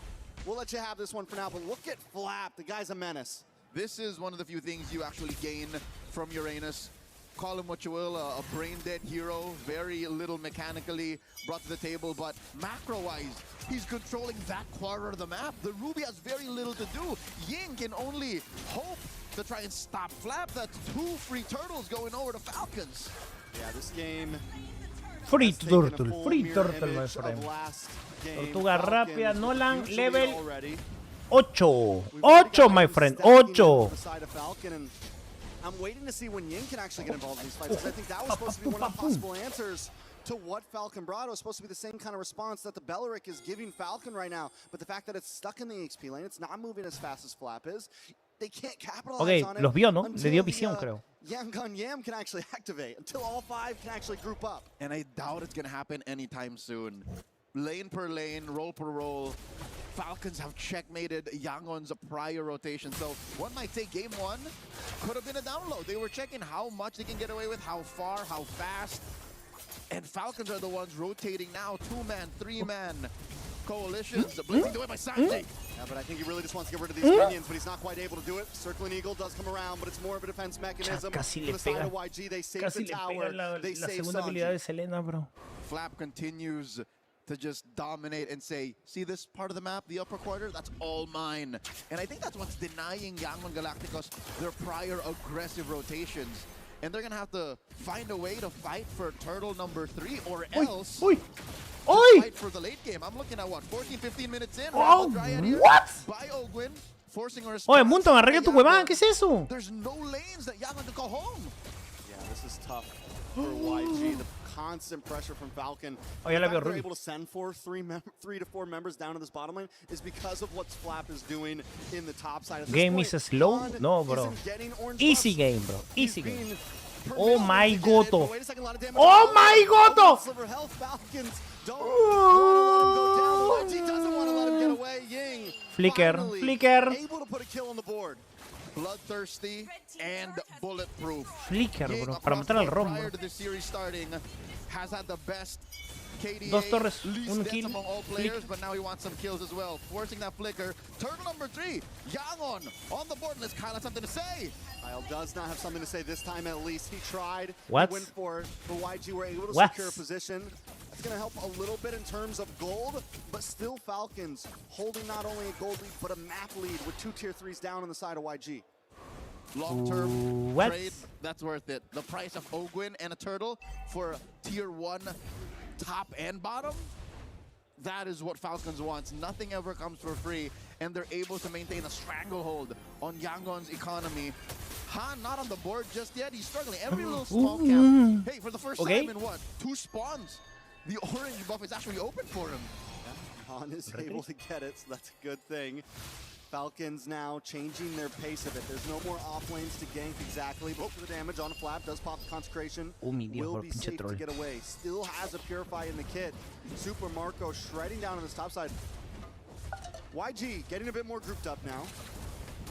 We'll let you have this one for now, but look at Flap. The guy's a menace. This is one of the few things you actually gain from Uranus. Call him what you will, a brain-dead hero, very little mechanically brought to the table, but macro-wise, he's controlling that quarter of the map. The Ruby has very little to do. Ying can only hope to try and stop Flap. That's 2 free turtles going over to Falcons. Yeah, this game Free has taken a turtle, full free mirror turtle, my image of friend. last game. Tortuga Falcons rápida, Nolan, usually level already. 8. We've already 8, got my him friend. stepping in 8. on the side of Falcon, and I'm waiting to see when Ying can actually get involved in these fights, because I think that was supposed to be one of the possible answers to what Falcon brought. It was supposed to be the same kind of response that the Belleric is giving Falcon right now, but the fact that it's stuck in the XP lane, it's not moving as fast as Flap is. they can't capitalize Ok, on it los vio, ¿no? Le until dio the, visión, creo. Yangon Yam can actually activate, until all 5 can actually group up. And I doubt it's going to happen anytime soon. Lane per lane, roll per roll. Falcons have checkmated Yangon's prior rotation. So one might say game 1 could have been a download. They were checking how much they can get away with, how far, how fast. And Falcons are the ones rotating now. 2-man, 3-man coalitions. Blazing the way by Sanjay. Yeah, but I think he really just wants to get rid of these minions, but he's not quite able to do it. Circling Eagle does come around, but it's more of a defense mechanism. Casi To le the side pega. of YG, they save Casi the le tower, pega la they save segunda habilidad de Sanji. Selena, bro. Flap continues to just dominate and say, see this part of the map, the upper quarter? That's all mine. And I think that's what's denying Yangon Galacticos their prior aggressive rotations. And they're going to have to find a way to fight for turtle number 3 or else fight for the late game. I'm looking at what, 14, 15 minutes in? Oh, what? By Ogwin, forcing a Oye, response. Munton, arregla tu huevada, ¿qué es eso? There's no lanes that Yangon can call home. Yeah, this is tough for YG. The constant pressure from Falcon. Oh, ya la The veo, fact they're Ruby. able to send 3 to 4 members down to this bottom lane is because of what Flap is doing in the top side. At this Game point, is slow? Han No, bro. isn't getting orange Easy buffs. game, bro. He's Easy game. being Oh permitted my to get it, goto. but wait a second, a lot of damage. Oh my goto. Silver health, Falcons don't want to let him go down. YG doesn't want to let him get away. Ying Flicker, finally flicker. able to put a kill on the board. Bloodthirsty and bulletproof. Flicker, Ying bro. Para across matar al the board Rom, prior bro. to the series starting has had the best KDA, Dos torres, least un deaths kill. among all players, but now he wants some kills as well. Forcing that flicker. Turtle number 3, Yangon on the board. Let's Kyle have something to say. Kyle does not have something to say this time at least. He tried. What? He went for it, but YG were able to What? secure position. That's going to help a little bit in terms of gold, but still Falcons holding not only a gold lead, but a map lead with 2 tier 3s down on the side of YG. Long-term What? trade, that's worth it. The price of Ogwin and a turtle for tier 1 top and bottom, that is what Falcons wants. Nothing ever comes for free, and they're able to maintain a stranglehold on Yangon's economy. Han not on the board just yet. He's struggling. Every little small camp. Hey, for the first time in what? 2 spawns, the orange buff is actually open for him. Han is able to get it, so that's a good thing. Falcons now changing their pace of it. There's no more off lanes to gank exactly. But for the damage on a Flap, does pop the consecration. Oh, mi Dios, Will bro, be pinche safe to troll. get away. Still has a Purify in the kit. Super Marco shredding down on this top side. YG getting a bit more grouped up now.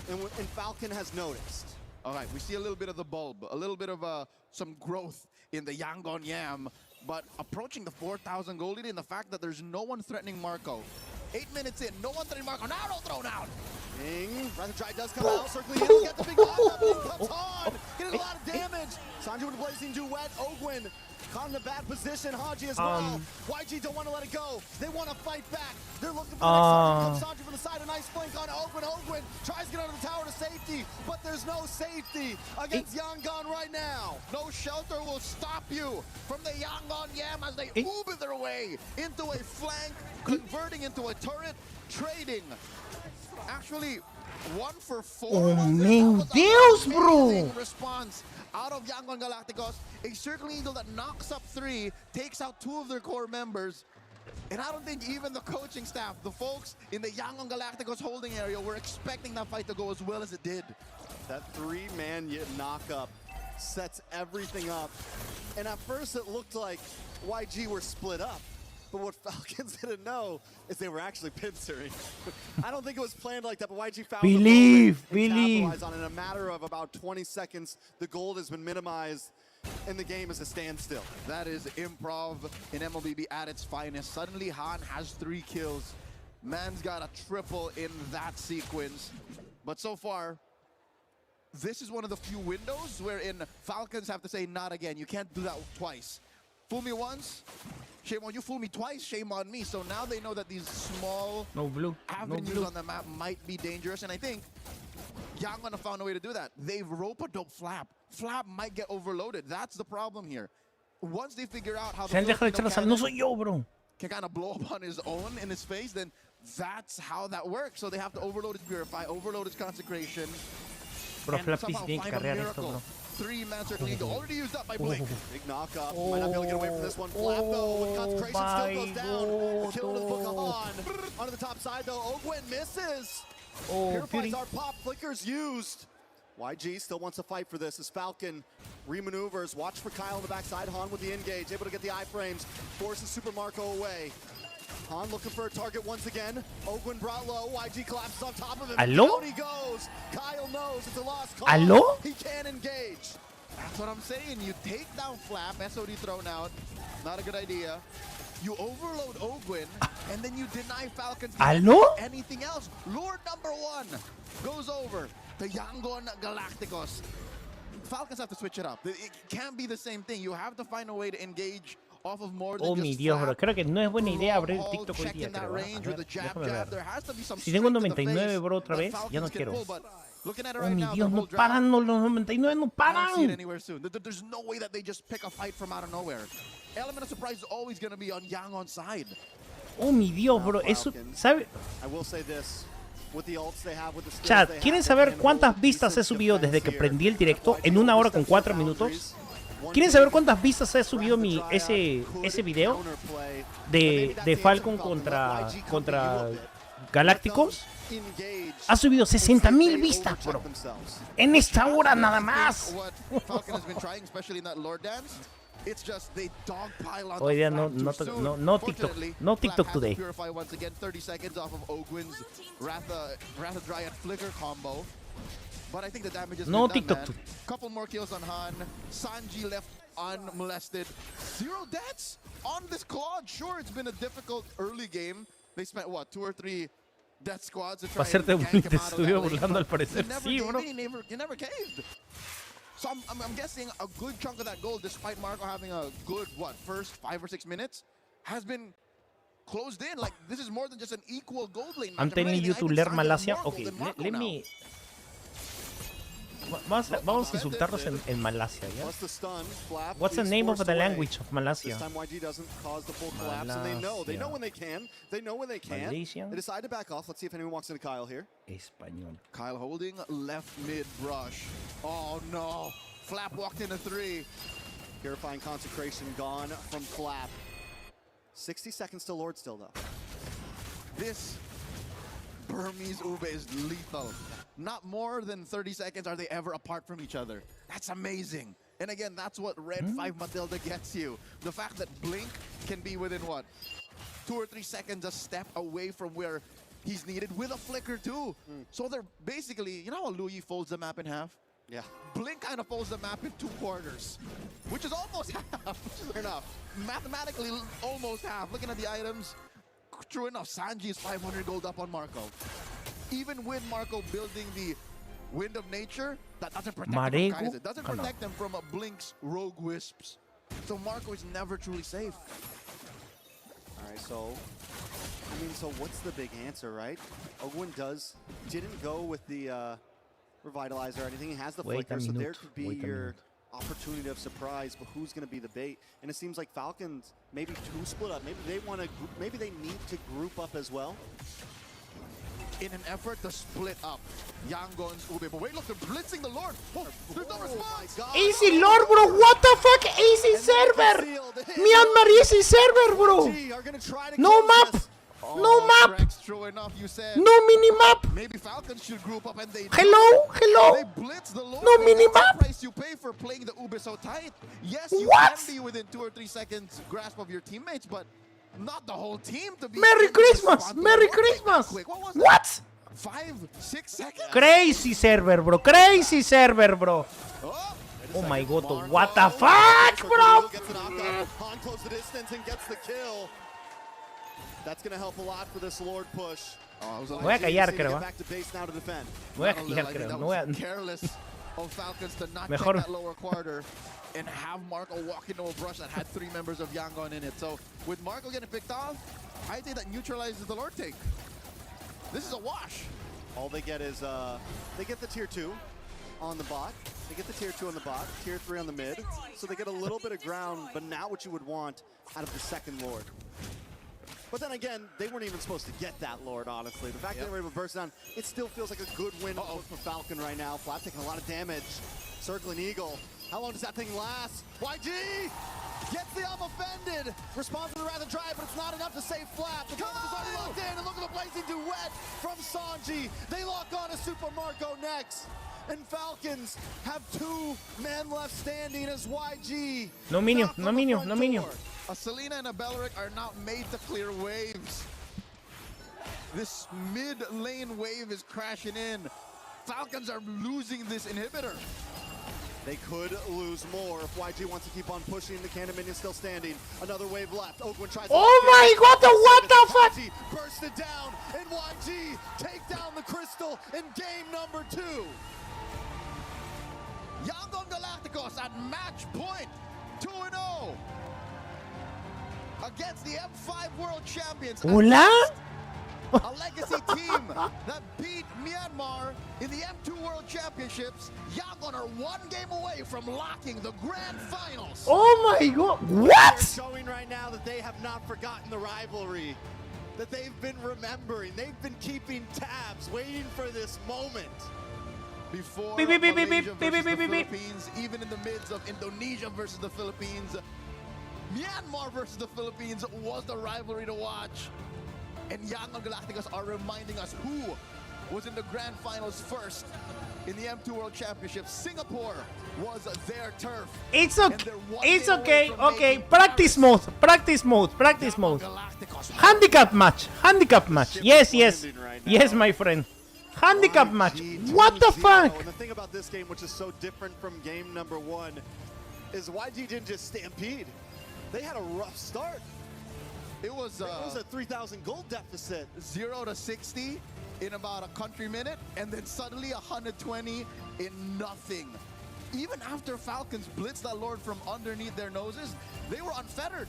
And Falcon has noticed. All right, we see a little bit of the bulb, a little bit of some growth in the Yangon Yam, but approaching the 4,000 gold lead, and the fact that there's no one threatening Marco. 8 minutes in, no one threatening Marco. Now don't throw down. King, Rather Dry does come out, circling he'll get the big knock-up, and he comes on, getting a lot of damage. Sanji with a blazing duet, Ogwin caught in a bad position, Haji as well. YG don't want to let it go, they want to fight back. They're looking for the next target, comes Sanji from the side, a nice flank on Ogwin. Ogwin tries to get under the tower to safety, but there's no safety against Yangon right now. No shelter will stop you from the Yangon Yam as they Uber their way into a flank, converting into a turret, trading. Actually, 1 for 4. Oh, meu Deus, bro! Response out of Yangon Galacticos. A Circling Eagle that knocks up 3, takes out 2 of their core members. And I don't think even the coaching staff, the folks in the Yangon Galacticos holding area, were expecting that fight to go as well as it did. That 3-man knock-up sets everything up. And at first it looked like YG were split up. But what Falcons didn't know is they were actually pincering. I don't think it was planned like that, but YG found Believe. capitalized on it. In a matter of about 20 seconds, the gold has been minimized, and the game is a standstill. That is improv in MLBB at its finest. Suddenly, Han has 3 kills. Man's got a triple in that sequence. But so far, this is one of the few windows wherein Falcons have to say, not again. You can't do that twice. Fool me once, shame on you. Fool me twice, shame on me. So now they know that these small avenues on the map might be dangerous. And I think Yangon have found a way to do that. They've rope-a-dope Flap. Flap might get overloaded. That's the problem here. Once they figure out how the No soy yo, bro. can kind of blow up on his own in his face, then that's how that works. So they have to overload his Purify, overload his Consecration. Bro, and Flap somehow tiene que find a carrear esto, miracle. bro. 3-man Circling Eagle already used up by Blink. Big knock-up. Might not be able to get away from this one. Flap, though, with Consecration still goes down. A kill to the book of Han. Onto the top side, though. Ogwin misses. Oh, Purifies Fury. our pop. Flickers used. YG still wants to fight for this as Falcon remaneuvers. Watch for Kyle on the backside. Han with the engage, able to get the iframes. Forces Super Marco away. Han looking for a target once again. Ogwin brought low. YG collapses on top of him. ¿Aló? Down he goes. Kyle knows it's a lost call. ¿Aló? He can't engage. That's what I'm saying. You take down Flap, SOD thrown out. Not a good idea. You overload Ogwin, and then you deny Falcons ¿Aló? anything else. Lord number 1 goes over to Yangon Galacticos. Falcons have to switch it up. It can't be the same thing. You have to find a way to engage off of more than Oh, mi just Dios, bro. Flap. Creo que no es buena idea abrir All TikTok hoy check día, in that creo. range with the jab, Déjame jab. ver. There has to be some Si tengo un strength in the 99, face bro, otra that vez, ya no Falcons can quiero. pull, but looking at it Oh, right mi now, Dios, the no whole jab, paran, los 99 no I don't see it paran. anywhere soon. There's no way that they just pick a fight from out of nowhere. Element of surprise is always going to be on Yang on side. Oh, mi Dios, bro. Eso, ¿sabe? I will say this. With the ults they have, with the skills Chat, they ¿quieren have, saber they can cuántas hold vistas he decent subido desde defense que here. prendí el directo en 1 hora con 4 minutos? ¿Quieren saber cuántas vistas he subido ese video de Falcon contra Galácticos? Ha subido 60.000 vistas, bro. En esta hora nada más. What Falcon has been trying, especially in that Lord dance, it's just they dogpile on Hoy día the Flap no too TikTok, soon. no Flap TikTok has to today. Purify once again, 30 seconds off of Ogwin's Ratha Dryad Flicker combo. But I think the damage is No done, TikTok man. too. Couple more kills on Han. Sanji left unmolested. 0 deaths on this Claude. Sure, it's been a difficult early game. They spent, what, 2 or 3 death squads to try Para hacerte and bullying gank te him out of estuve that lane, burlando al but parecer. you never Sí, gave bro. in, you never caved. So I'm guessing a good chunk of that goal, despite Marco having a good, first 5 or 6 minutes, has been closed in. Like, this is more than just an equal gold lane match. I'm telling you to learn Malasia. Okay, let me... Vamos a insultarlos en Malasia, ¿ya? Plus the stun, Flap What's the is name of forced the away. language of Malasia? This time YG doesn't cause the full collapse, and they know when they can. They know when they can. Malaysia. They decide to back off. Let's see if anyone walks into Kyle here. Español. Kyle holding left mid brush. Oh no. Flap walked into 3. Purifying consecration gone from Flap. 60 seconds to Lord still though. This Burmese Ube is lethal. Not more than 30 seconds are they ever apart from each other. That's amazing. And again, that's what Red 5 Matilda gets you. The fact that Blink can be within, 2 or 3 seconds a step away from where he's needed with a flicker too. So they're basically, you know how Louis folds the map in half? Yeah. Blink kind of folds the map in 2 quarters, which is almost half. Fair enough. Mathematically, almost half. Looking at the items, true enough, Sanji is 500 gold up on Marco. Even with Marco building the Wind of Nature, that doesn't protect him from Kaiser. It doesn't protect him from Blink's Rogue Wisps. So Marco is never truly safe. All right, so what's the big answer, right? Ogwin didn't go with the Revitalizer or anything. He has the flicker, so there could be your opportunity of surprise, but who's going to be the bait? And it seems like Falcons maybe 2 split up. Maybe they want to. Maybe they need to group up as well. In an effort to split up Yangon's Ube. But wait, look, they're blitzing the Lord. Oh, there's no response. Easy Lord, bro. What the fuck? Easy server. Myanmar easy server, bro. No map. No map. True enough, you said. No minimap. Maybe Falcons should group up and they. Hello. They blitz the Lord. No That's minimap. the price you pay for playing the Ube so tight. Yes, you What? can be within 2 or 3 seconds grasp of your teammates, but not the whole team to be. Merry Christmas. Merry Christmas. Quick. What was that? What? 5, 6 seconds. Crazy server, bro. Crazy server, bro. Oh my god. What the fuck, bro? Gets an knockdown. Han closes the distance and gets the kill. That's going to help a lot for this Lord push. Voy a callar, creo. Back to base now to defend. Voy a callar, creo. No voy a... Careless of Falcons to not Mejor. check that lower quarter and have Marco walk into a brush that had 3 members of Yangon in it. So with Marco getting picked off, I think that neutralizes the Lord take. This is a wash. All they get is they get the tier 2 on the bot. They get the tier 2 on the bot, tier 3 on the mid. So they get a little bit of ground, but not what you would want out of the second Lord. But then again, they weren't even supposed to get that Lord, honestly. The fact that they were able to burst down, it still feels like a good win for Falcon right now. Flap taking a lot of damage. Circling Eagle. How long does that thing last? YG! Gets the offended. Responds to the Wrath of Drive, but it's not enough to save Flap. The Covenant is already locked in, and look at the blazing duet from Sanji. They lock on to Super Marco next. And Falcons have 2 men left standing as YG. No minion, no minion, no minion. A Selena and a Belleric are now made to clear waves. This mid lane wave is crashing in. Falcons are losing this inhibitor. They could lose more if YG wants to keep on pushing. The cannon minion still standing. Another wave left. Oakwood tries. Oh my god, what the fuck? YG burst it down, and YG take down the crystal in game number 2. Yangon Galacticos at match point, 2-0 against the M5 World Champions. Hola? A legacy team that beat Myanmar in the M2 World Championships. Yangon are 1 game away from locking the grand finals. Oh my god, what? They're showing right now that they have not forgotten the rivalry, that they've been remembering. They've been keeping tabs, waiting for this moment. Before Beep, beep, beep, beep, Malaysia beep, versus beep, the beep, beep. Philippines, even in the midst of Indonesia versus the Philippines, Myanmar versus the Philippines was the rivalry to watch. And Yangon Galacticos are reminding us who was in the grand finals first in the M2 World Championships. Singapore was their turf. It's And okay, they're 1 it's game away okay, from okay. making Practice mode, practice mode, practice mode. Galacticos. Handicap match, handicap match. Yes, yes, yes, my friend. Handicap match. What the fuck? And the thing about this game, which is so different from game number 1, is YG didn't just stampede. They had a rough start. It was a 3,000 gold deficit. 0 to 60 in about a country minute, and then suddenly 120 in nothing. Even after Falcons blitzed that Lord from underneath their noses, they were unfettered.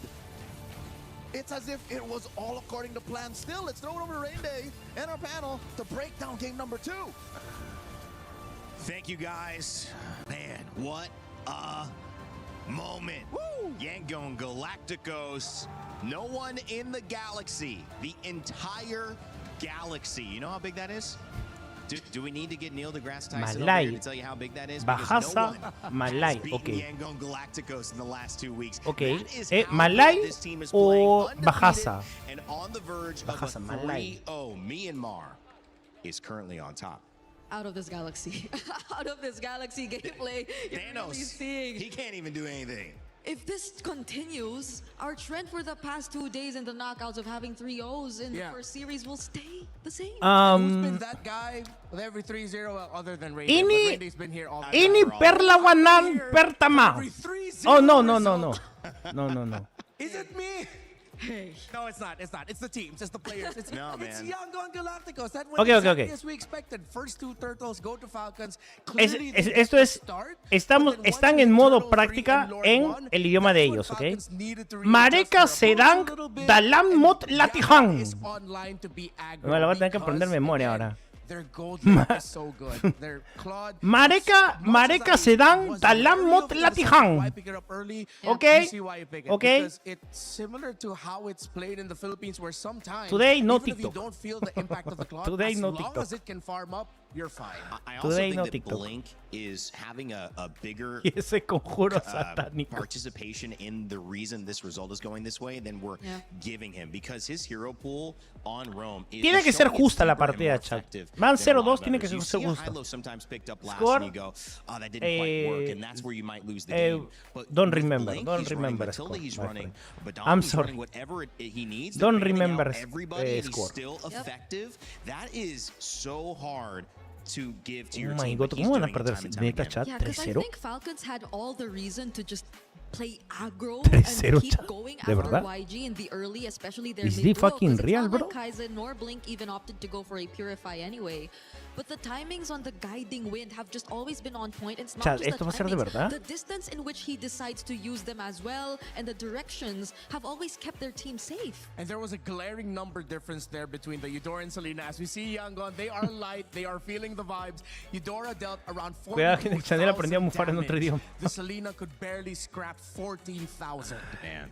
It's as if it was all according to plan still. Let's throw it over to Rain Day and our panel to break down game number 2. Thank you, guys. Man, what a moment. Woo! Yangon Galacticos. No one in the galaxy. The entire galaxy. You know how big that is? Do we need to get Neil deGrasse Tyson over here to tell you how big that is? Because no Bajasa one Malay. has beaten Okay. Yangon Galacticos in the last 2 weeks. Okay. That is how Malay good this team is o playing, Bajasa? undefeated and on the verge Bajasa, of a Malay. 3-0. Myanmar is currently on top. Out of this galaxy. Out of this galaxy gameplay. You're really Thanos, seeing. he can't even do anything. If this continues, our trend for the past 2 days in the knockouts of having 3-0s in the first series will stay the same. Who's been that guy with every 3-0 other than Rain Day? Ini- Rain Day's been here all Ini perlawanan pertama. Every 3-0 Oh no no result. no no no no no. Is it me? Hey. No, it's not. It's not. It's the teams. It's the players. It's, No, it's man. Yangon Galacticos. That went Okay, okay, exactly okay. as we expected. First 2 turtles go to Falcons. Es- Clearly, es- they esto get es, the start, estamos, but then están once en the modo Turtle 3 práctica and Lord en won, el idioma de that's ellos, when ¿ok? Falcons needed to Mareka readjust their sedang approach a little bit, dalam and mot Yangon latihan. is online to be aggro Me la voy a tener que aprender because, memoria again, ahora. Their gold lane is so good. Their Claude. Mareka sedang dalam mot latihan. Why pick it up early? Okay? You see why you pick it. Okay? Because it's similar to how it's played in the Philippines, where sometimes Today, no even if you TikTok. don't feel the impact of the Claude, Today, as no long TikTok. as it can farm up, you're fine. I also Today, think no that TikTok. Blink is having a bigger Y ese conjuro satánico. participation in the reason this result is going this way than we're giving him, because his hero pool on Rome is Tiene que ser showing it's justa la deeper and partida, more chat. effective Van than a lot 0-2, of tiene que others. You ser see justa. Hilo sometimes picked up last Score, and you go, oh, that didn't quite work, and that's where you might lose the game. But don't with remember, Blink, don't he's running remember Matilda, score, he's my running friend. Badam, I'm he's sorry. running whatever he needs. Don't They're bailing remember out everybody, and score. he's still effective. That is so hard to give to your Oh my team. god, but he's ¿cómo van a doing it perder? time and time Neta, again. chat, Yeah, because I 3-0. think Falcons had all the reason to just play aggro 3-0, and keep chat. going ¿De after verdad? YG in the early, especially their Is mid this duo, fucking 'cause it's real, not bro? like Kaizen nor Blink even opted to go for a Purify anyway. But the timings on the guiding wind have just always been on point. It's not Chat, just ¿esto va the a ser de timings, verdad? the distance in which he decides to use them as well, and the directions have always kept their team safe. And there was a glaring number difference there between the Eudora and Selena. As we see Yangon, they are light, they are feeling the vibes. Eudora dealt around Cuidado que Chanel aprendió a 42,000 mufar en otro damage. idioma. The Selena could barely scrap 14,000. Man,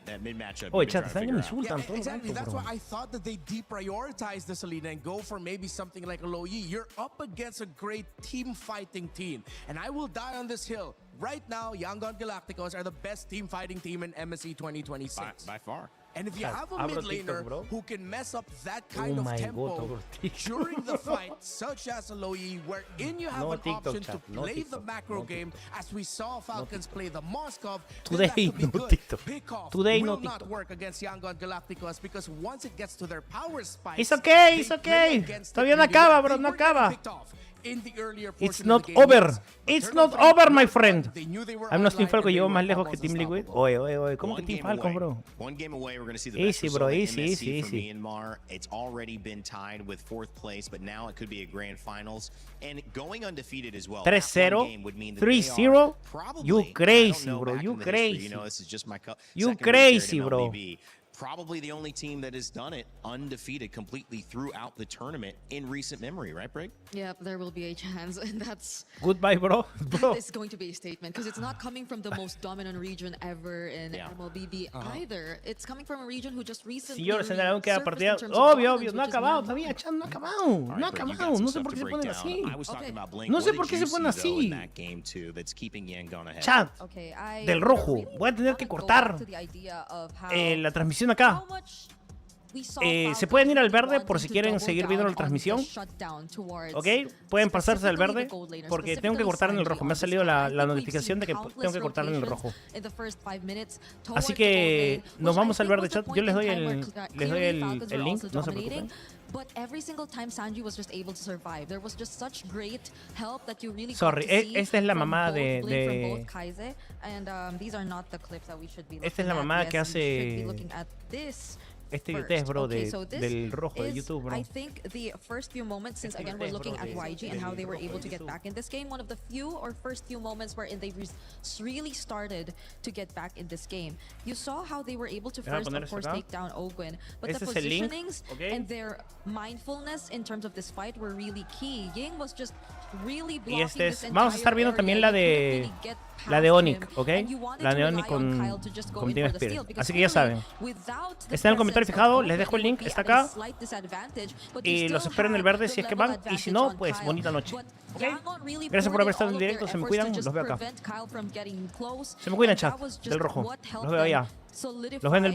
that mid matchup. Oye, chat, están que me insultan todo el Exactly. rato, That's bro. why I thought that they deprioritize the Selena and go for maybe something like a Low Yi. You're up against a great team fighting team. And I will die on this hill. right now, Yangon Galacticos are the best team fighting team in MSC 2026. By far. And if you have a Abro mid TikTok, laner bro. who can mess up that kind Oh of my tempo God, abro TikTok. during the fight, such as Aloy, wherein you have No an TikTok, option chat. to No play the TikTok. macro No game, as we saw Falcons play the Moskov, Today, then that could be no good. TikTok. Pickoff Today, no will not TikTok. work against Yangon Galacticos because once it gets to their power spikes, It's okay, they it's play okay. against Todavía the no greedy acaba, guy. bro, They no were getting acaba. picked off in the earlier It's portion not of the game, over. yes, but It's Turtle not Fight over, my not friend. done. They knew they were I'm not Team online Falcon and they llegó were más lejos que almost Team Liquid. unstoppable. Oye, ¿cómo que One Team game Falcon, away. bro? One game away, we're going to see the Easy, best bro, result easy, in easy, MSC from easy. Myanmar. It's already been tied with 4th place, but now it could be a grand finals. And going undefeated as well. 3-0, 3-0. You crazy, bro. You crazy. You know, this is just my You second week here at crazy, bro. MLBB. Probably the only team that has done it undefeated completely throughout the tournament in recent memory, right, Brig? Yep, there will be a chance, and that's Goodbye, bro. Bro. that is going to be a statement because it's not coming from the most dominant region ever in MLBB either. It's coming from a region who just recently Señores, en la queda resurfaced partida. in terms of Obvio, dominance, no ha which is acabado Myanmar. todavía, chat, no ha acabado. All No ha right, Brig, you got acabado. some No sé stuff por to qué se break ponen down. así. I was talking about Blink. No What sé did por qué you se ponen see, though, in así. that game too that's keeping Yangon ahead? Chat, Okay, I del rojo. really Voy a tener que wanna go cortar back to the idea of how- la transmisión acá. how much we saw Se pueden ir al Falcons verde por wanting si to quieren double seguir viendo la down on transmisión. the shutdown towards ¿Ok? Pueden pasarse al verde specifically the gold laners, porque tengo que cortar en el rojo. Me ha salido la notificación de que tengo que cortar en el rojo. in the first 5 minutes Así towards the que gold lane, nos which I vamos al think verde, was the chat. point Yo les in doy time where el Falcons were link, also no se dominating, preocupen. but every single time Sanji was just able to survive. There was just such great help that you really Sorry, got to see esta es la from mamá both de- Blink, from de- both Kaize, and these are not the clips that we should be Esta es looking la at. mamá Yes, que we should be hace looking at this este first. test, bro, Okay, so this del rojo de is, YouTube, bro. I think the first few moments, since Este again we're test, looking bro, at YG and how they were del able rojo to de get YouTube. back in this game, one of the few or first few moments wherein they really started to get back in this game. You saw how they were able to Voy a first, poner of course, esto acá. take down Ogwin, but Este the es el link, positionings ¿ok? and their mindfulness in terms of this fight were really key. Ying was just really blocking Y este es, this vamos a estar viendo entire también area. la You couldn't de really get la de past Onyx, him, ¿ok? and you wanted La to de rely Onyx on Kyle to just go con in Team for the steal, Spirit. because Así que ya clearly, saben. without the Está en el comentario presence of fijado, Ogwin, les dejo el they link, would be está at a acá. slight disadvantage, but you Y los still espero en el had verde the si es que level van. Y si advantage no, on pues Kyle. bonita noche. But ¿Ok? Yangon really Gracias por poured haber in estado en all el of directo. their Se me efforts cuidan. to just Los veo acá. prevent Kyle from getting close, Se me cuidan, and chat. that was just Del rojo. what helped Los veo allá. them solidify Los veo en el